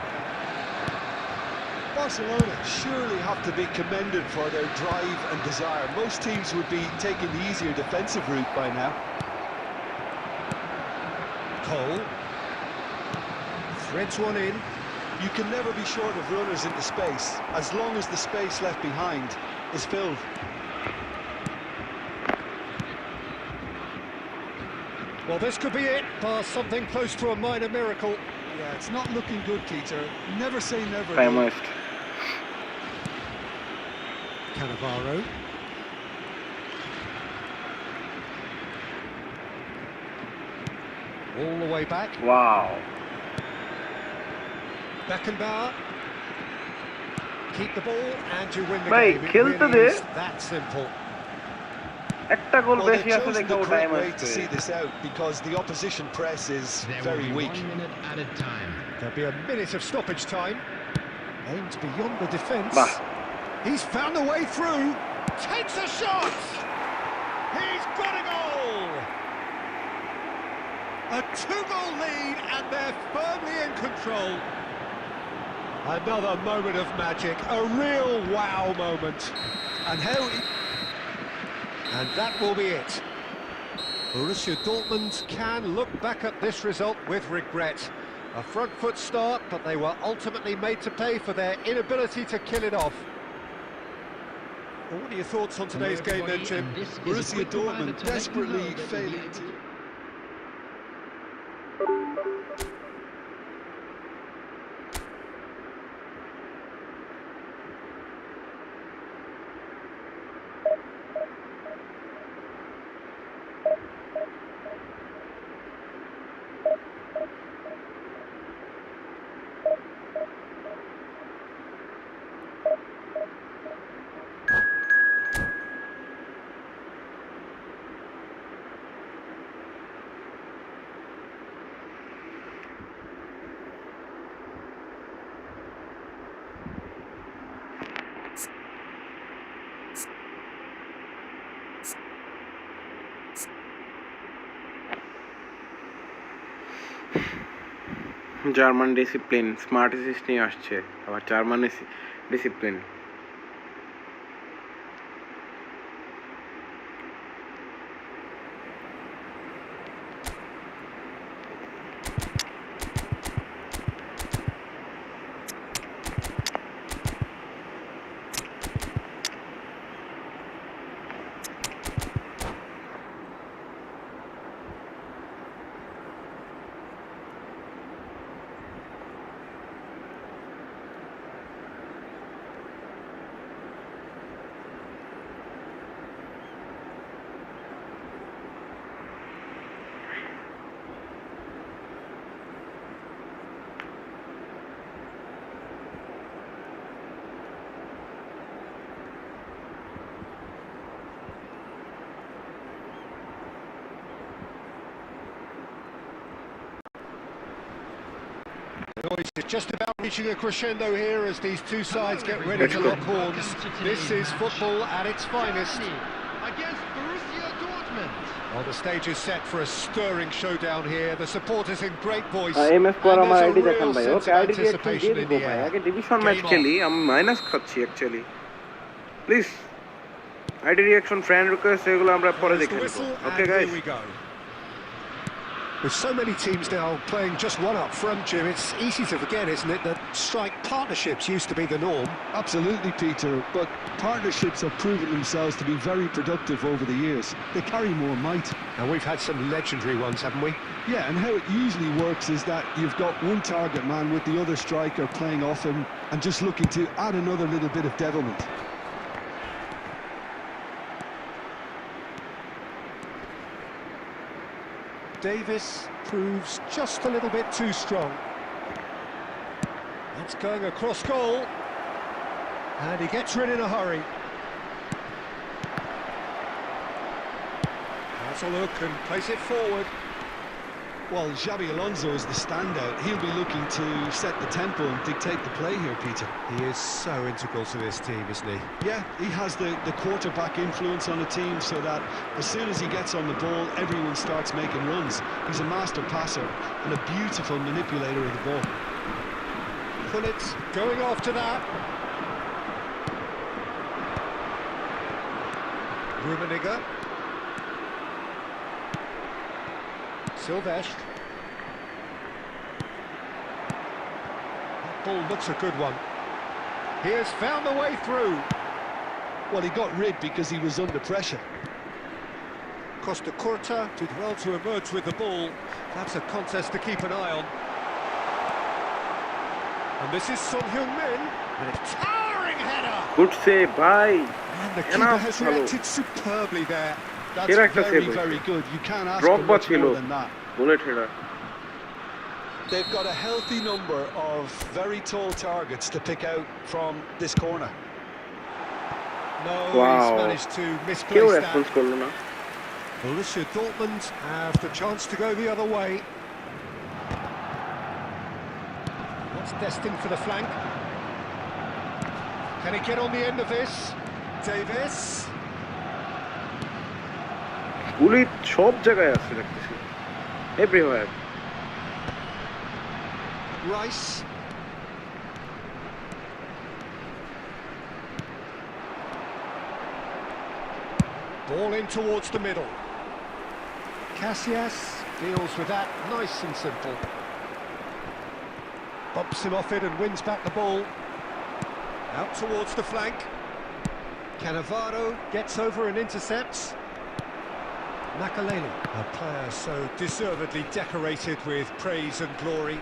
Barcelona surely have to be commended for their drive and desire. Most teams would be taking the easier defensive route by now. Cole. Threads one in. You can never be short of runners into space, as long as the space left behind is filled. Well, this could be it, bar something close to a minor miracle. Yeah, it's not looking good, Peter. Never say never. Time waste Cannavaro. All the way back. Wow Beckenbauer. Keep the ball and you win the Bhai, game. It খেলতে really দে। is that simple. একটা গোল Well, বেশি they've আছে chosen দেখে the ও time correct way to আসবে see this out because the opposition press is There very will be weak. 1 minute at a time. There'll be a minute of stoppage time. Aimed beyond the defence. বাহ He's found a way through. Takes a shot. He's got a goal. A 2-goal lead and they're firmly in control. Another moment of magic, a real wow moment. And how... And that will be it. Borussia Dortmund can look back at this result with regret. A front foot start, but they were ultimately made to pay for their inability to kill it off. Well, what are your thoughts on today's game then, Jim? Borussia Dortmund desperately failing to... German discipline smart assist নিয়ে আসছে আবার German discipline The noise is just about reaching a crescendo here as these two sides get ready to lock horns. This is football at its finest. Against Borussia Dortmund. Well, the stage is set for a stirring showdown here. The supporters in great voice. MF পর and আমার there's ID a দেখান real ভাই। sense okay of ID reaction দিয়ে anticipation in দিব the ভাই। air. আগে division match Game on. খেলি, আমি মাইনাস খাচ্ছি actually. Please ID reaction friend request এগুলো আমরা পরে There's the দেখে নেব। whistle, okay and guys. here we go. With so many teams now playing just one up front, Jim, it's easy to forget, isn't it, that strike partnerships used to be the norm. Absolutely, Peter, but partnerships have proven themselves to be very productive over the years. They carry more might. And we've had some legendary ones, haven't we? Yeah, and how it usually works is that you've got one target man with the other striker playing off him and just looking to add another little bit of devilment. Davis proves just a little bit too strong. That's going across goal. And he gets rid in a hurry. Has a look and plays it forward. Well, Xabi Alonso is the standout. He'll be looking to set the tempo and dictate the play here, Peter. He is so integral to this team, isn't he? Yeah, he has the quarterback influence on the team so that as soon as he gets on the ball, everyone starts making runs. He's a master passer and a beautiful manipulator of the ball. Pullet going after that. Rummenigge. Silvestre. That ball looks a good one. He has found the way through. Well, he got rid because he was under pressure. Costa Curta did well to emerge with the ball. That's a contest to keep an eye on. And this is Son Heung-min with a towering header. Good save ভাই। And the keeper has reacted superbly there. That's very, very good. You can't ask for much more than that. Bullet header. They've got a healthy number of very tall targets to pick out from this corner. No, Wow. he's managed to কেউ misplace response that. করলো না। Borussia Dortmund have the chance to go the other way. What's destined for the flank? Can he get on the end of this? Davis. গুলি সব জায়গায় আছে দেখতেছি। Everywhere. Rice. Ball in towards the middle. Casillas deals with that nice and simple. Bumps him off it and wins back the ball. Out towards the flank. Cannavaro gets over and intercepts. Makaleli, a player so deservedly decorated with praise and glory.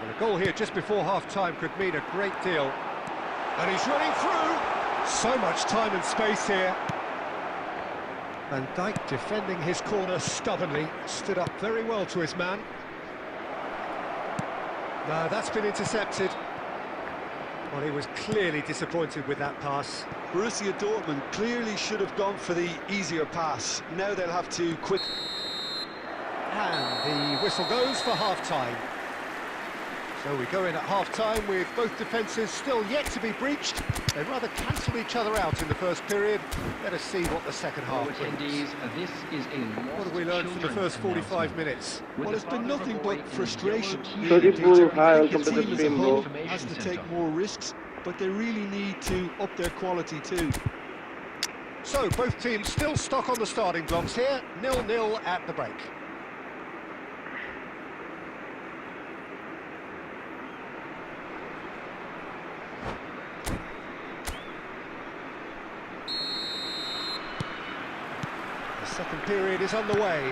And a goal here just before half-time could mean a great deal. And he's running through! So much time and space here. Van Dijk defending his corner stubbornly, stood up very well to his man. No, that's been intercepted. Well, he was clearly disappointed with that pass. Borussia Dortmund clearly should have gone for the easier pass. Now they'll have to quick. And the whistle goes for half-time. So we go in at half-time with both defences still yet to be breached. They rather cancelled each other out in the first period. Let us see what the second half brings. This is a What have we learned from the first 45 minutes? Well, it's been nothing but frustration. Sojipur, hi, The welcome to the team as a stream, bro. whole has to take more risks, but they really need to up their quality too. So both teams still stuck on the starting blocks here, 0-0 at the break. The second period is underway.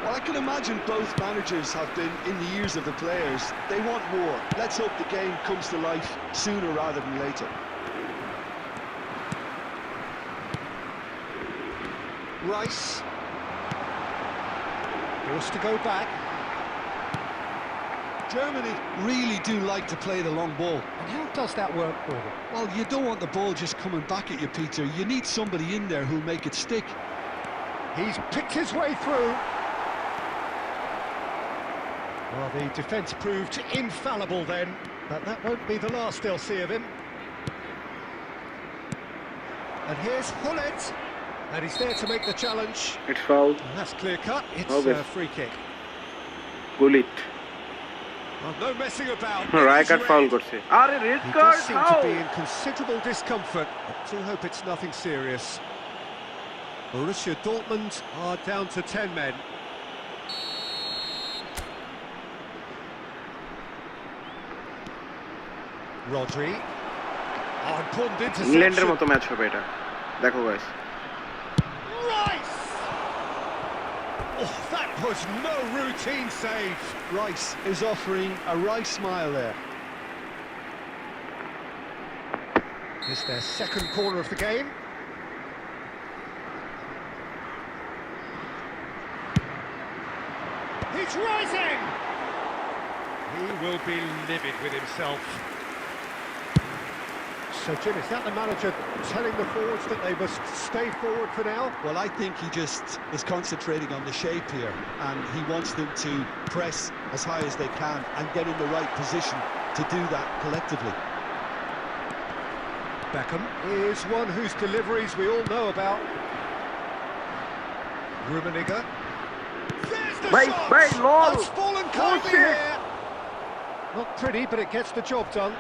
Well, I can imagine both managers have been in the ears of the players. They want more. Let's hope the game comes to life sooner rather than later. Rice. Forced to go back. Germany really do like to play the long ball. And how does that work for them? Well, you don't want the ball just coming back at you, Peter. You need somebody in there who'll make it stick. He's picked his way through. Well, the defence proved infallible then, but that won't be the last they'll see of him. And here's Hullet, and he's there to make the challenge. It's foul. And that's clear cut, it's Obvious. a free kick. Goal it. Well, no messing about. Right card Easy foul red. করছে আরে red He card does seem to be in considerable discomfort. I do hope it's nothing serious. Borussia Dortmund are down to 10 men. Rodri. Oh, important ইংল্যান্ডের interception. মতো match হবে এটা দেখো guys Rice! Oh, that was no routine save. Rice is offering a wry smile there. It's their second corner of the game. He's rising! He will be livid with himself. So, Jim, is that the manager telling the forwards that they must stay forward for now? Well, I think he just is concentrating on the shape here, and he wants them to press as high as they can and get in the right position to do that collectively. Beckham is one whose deliveries we all know about. Rummenigge. There's the shot! lol. It's fallen kindly Bullshit. here. Not pretty, but it gets the job done.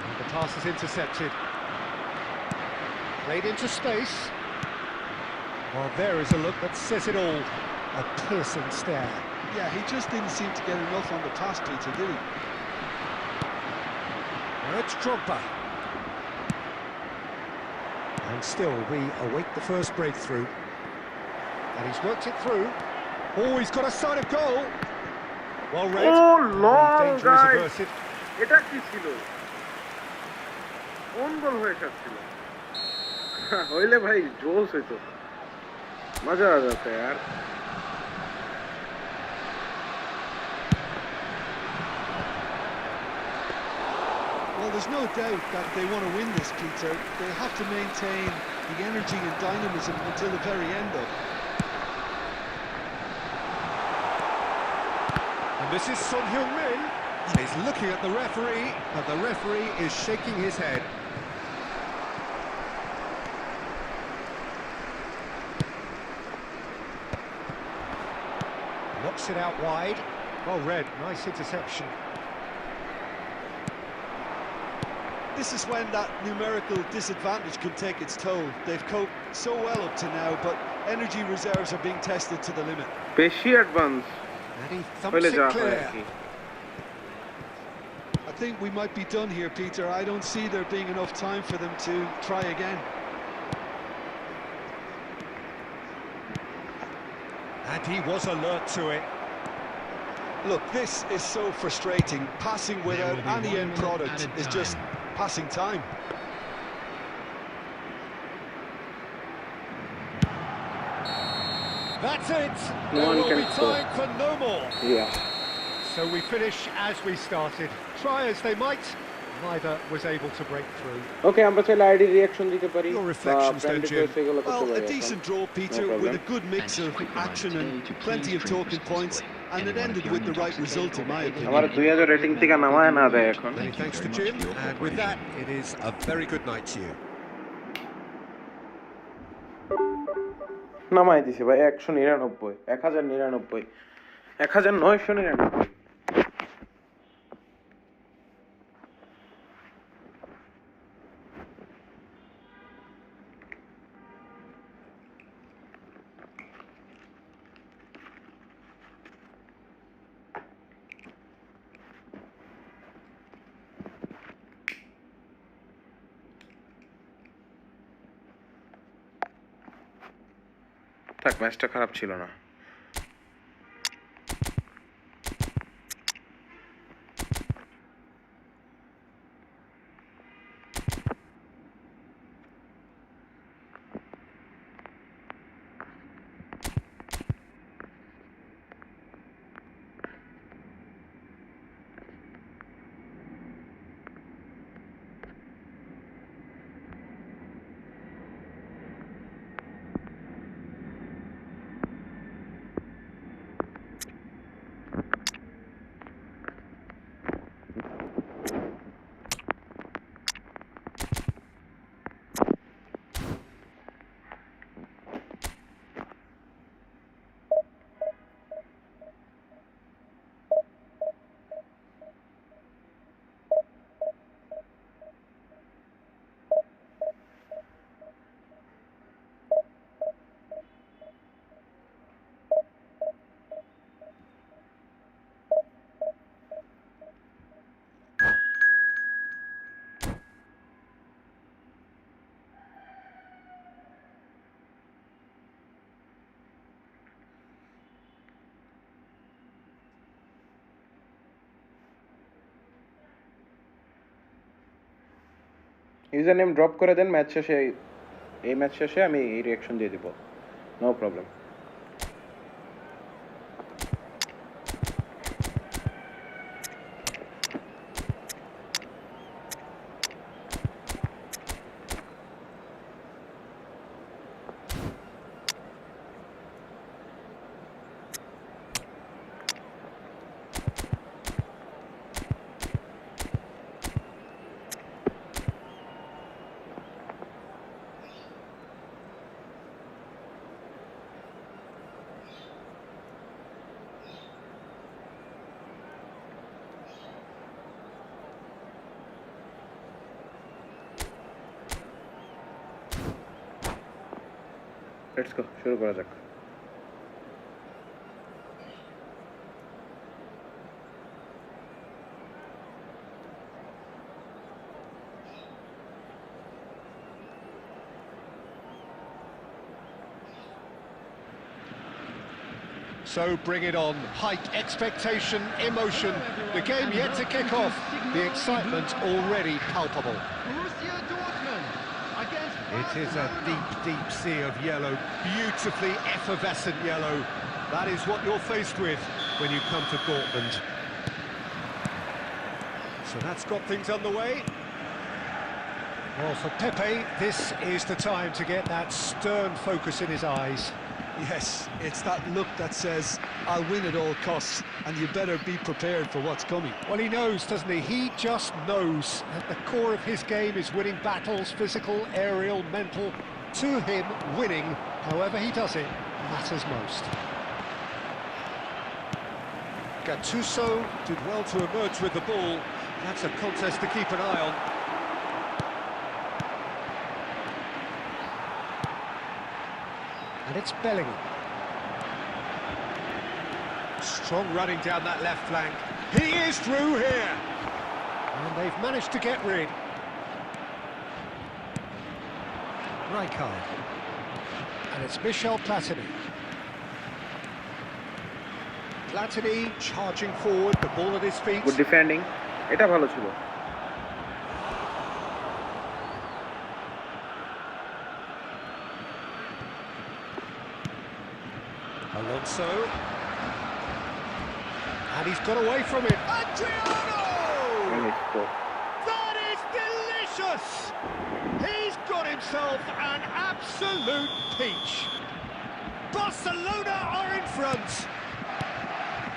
And the pass is intercepted. Played into space. Well, there is a look that says it all. A piercing stare. Yeah, he just didn't seem to get enough on the pass, Peter, did he? Now it's Drogba. And still, we await the first breakthrough. And he's worked it through. Oh, he's got a sight of goal. Well read. Oh, lol, Danger is guys. averted. এটা কি ছিল কোন গোল হয়ে যাচ্ছিল হইলে ভাই জোস হইতো মজা आ जाता है यार Well, there's no doubt that they want to win this, Peter. They have to maintain the energy and dynamism until the very end, though. And this is Son Heung-min. And he's looking at the referee, but the referee is shaking his head. Knocks it out wide. Well read, nice interception. This is when that numerical disadvantage can take its toll. They've coped so well up to now, but energy reserves are being tested to the limit. বেশি advance And he thumps হইলে it যা হয় clear. আর কি I think we might be done here, Peter. I don't see there being enough time for them to try again. And he was alert to it. Look, this is so frustrating. Passing without will be any 1 end minute product added is time. just passing time. That's it. No There one will can be score. time for no more. yeah So we finish as we started. Try as they might, neither was able to break through. ওকে আমরা চাইলে ID reaction দিতে পারি Your reflections then, branded Jim. হয়েছে এগুলো করতে Well, পারি a এখন। decent draw, Peter, No with problem. a good mix of action and plenty of talking points, and it ended with the right result, in my opinion. আমার 2000 rating থেকে নামায় না দেয় এখন Many thanks to Jim, and with that, it is a very good night to you. নামায় দিছে ভাই 199 1099 1999থাক ম্যাচটা খারাপ ছিল না ইউজার নেম ড্রপ করে দেন, ম্যাচ শেষে এই ম্যাচ শেষে আমি এই রিয়াকশন দিয়ে দিব, নো প্রবলেম। লেটস গো, শুরু করা যাক। So bring it on. Height, expectation, emotion. The game yet to kick off. The excitement already palpable. Borussia Dortmund against... It is a deep, deep sea of yellow. Beautifully effervescent yellow. That is what you're faced with when you come to Dortmund. So that's got things underway. Well, for Pepe, this is the time to get that stern focus in his eyes. Yes, it's that look that says, I'll win at all costs, and you better be prepared for what's coming. Well, he knows, doesn't he? He just knows. At the core of his game is winning battles, physical, aerial, mental. To him, winning, however he does it, matters most. Gattuso did well to emerge with the ball. That's a contest to keep an eye on. And it's Bellingham. Strong running down that left flank. He is through here. And they've managed to get rid. Rijkaard. And it's Michel Platini. Platini charging forward, the ball at his feet. Good defending, এটা ভালো ছিল। Alonso. And he's got away from it. Adriano! That is delicious! He's got himself an absolute peach. Barcelona are in front.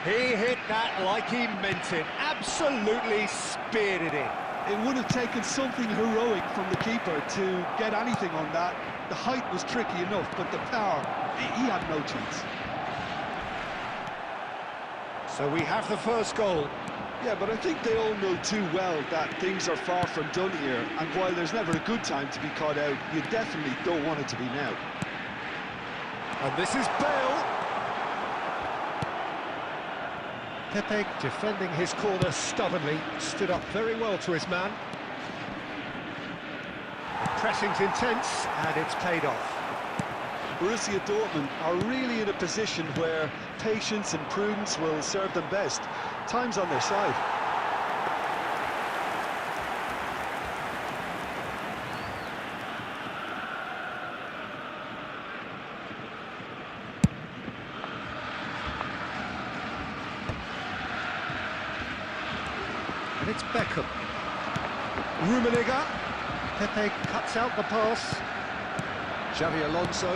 He hit that like he meant it. Absolutely speared it in. It would have taken something heroic from the keeper to get anything on that. The height was tricky enough, but the power, he had no chance. So we have the first goal. Yeah, but I think they all know too well that things are far from done here, and while there's never a good time to be caught out, you definitely don't want it to be now. And this is Bale. Pepe defending his corner stubbornly, stood up very well to his man. The pressing's intense, and it's paid off. Borussia Dortmund are really in a position where patience and prudence will serve them best. Time's on their side. And it's Beckham. Rummenigge. Pepe cuts out the pass. Xavi Alonso.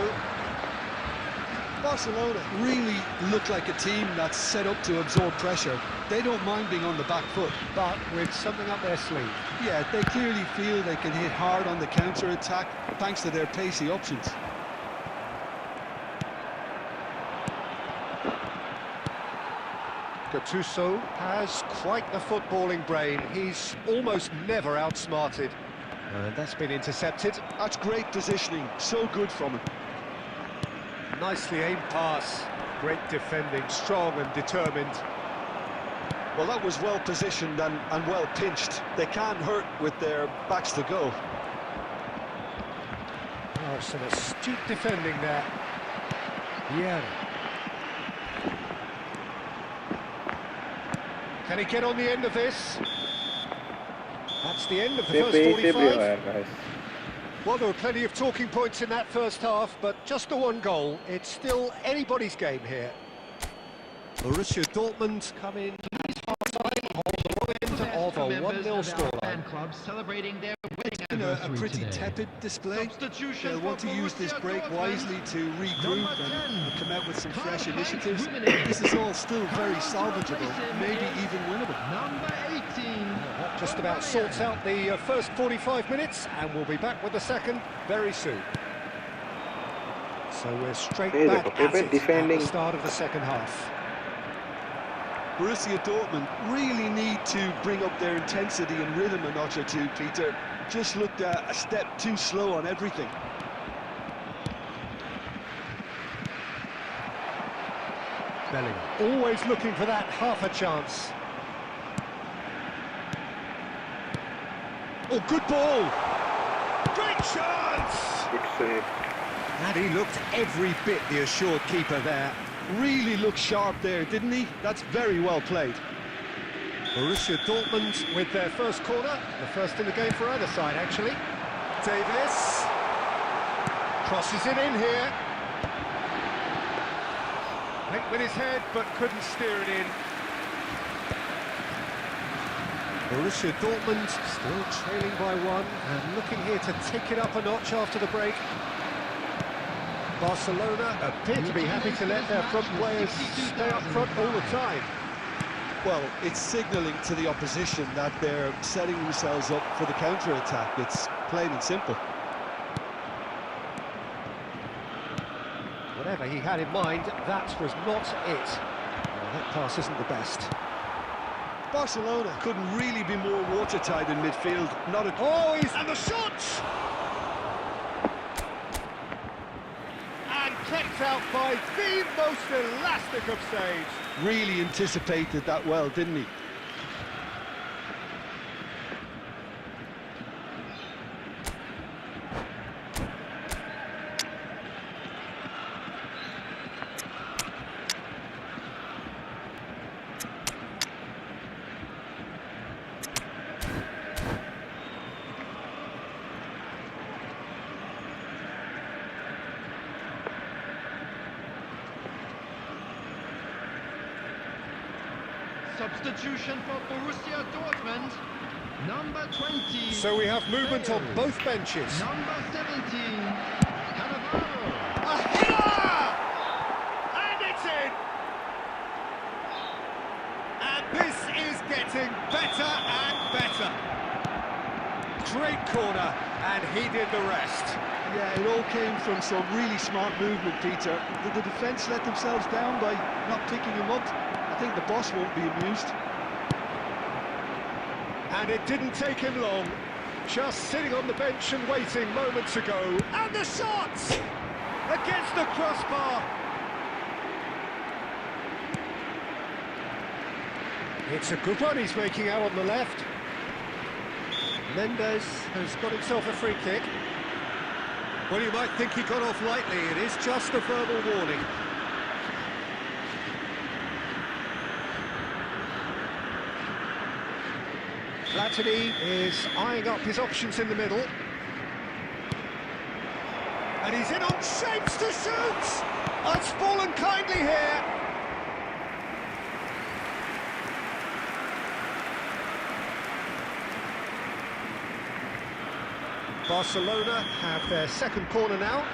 Barcelona really look like a team that's set up to absorb pressure. They don't mind being on the back foot. But with something up their sleeve. Yeah, they clearly feel they can hit hard on the counter-attack thanks to their pacey options. Gattuso has quite the footballing brain. He's almost never outsmarted. And that's been intercepted. That's great positioning, so good from him. Nicely aimed pass. Great defending, strong and determined. Well, that was well positioned and well pinched. They can't hurt with their backs to go. Oh, some astute defending there. Yeah. Can he get on the end of this? That's the end of the say first পেয়েছে 45. হয় guys. Well, there were plenty of talking points in that first half, but just the one goal. It's still anybody's game here. Borussia Dortmund come in at half-time on the wrong end of a 1-0 scoreline. Club celebrating their wedding In a anniversary pretty today. tepid display. Substitution They'll want to for use this Borussia break Dortmund. wisely to regroup Number 10, and come out with some fresh Karl-Heinz initiatives. Rummenigge. This is all still very Comes to salvageable, replace him maybe is even winnable. Number 18. That just about sorts out the first 45 minutes, and we'll be back with the second very soon. So we're straight Hey, back the at Pepe it defending. at the start of the second half. Borussia Dortmund really need to bring up their intensity and rhythm a notch or two, Peter. Just looked a step too slow on everything. Bellingham always looking for that half a chance. Oh, good ball! Great chance! Good save. And he looked every bit the assured keeper there. Really looked sharp there, didn't he? That's very well played. Borussia Dortmund with their first corner, the first in the game for either side, actually. Davis crosses it in here. Went with his head, but couldn't steer it in. Borussia Dortmund still trailing by one and looking here to take it up a notch after the break. Barcelona appear to be happy to let their front players stay up front all the time. Well, it's signalling to the opposition that they're setting themselves up for the counter-attack. It's plain and simple. Whatever he had in mind, that was not it. Well, that pass isn't the best. Barcelona couldn't really be more watertight in midfield. Not at Oh, he's... and the shot! And kept out by the most elastic of saves. really anticipated that well, didn't he? Substitution for Borussia Dortmund. Number 20. So we have movement on both benches. Number 17. Cannavaro. A header! And it's in! And this is getting better and better. Great corner, and he did the rest. Yeah, it all came from some really smart movement, Peter. Did the defence let themselves down by not picking him up? I think the boss won't be amused. And it didn't take him long. Just sitting on the bench and waiting moments ago. And the shot! Against the crossbar. It's a good one he's making out on the left. Mendes has got himself a free kick. Well, you might think he got off lightly. It is just a verbal warning. Platini is eyeing up his options in the middle. And he's in on shapes to shoot! Oh, it's fallen kindly here. Barcelona have their second corner now.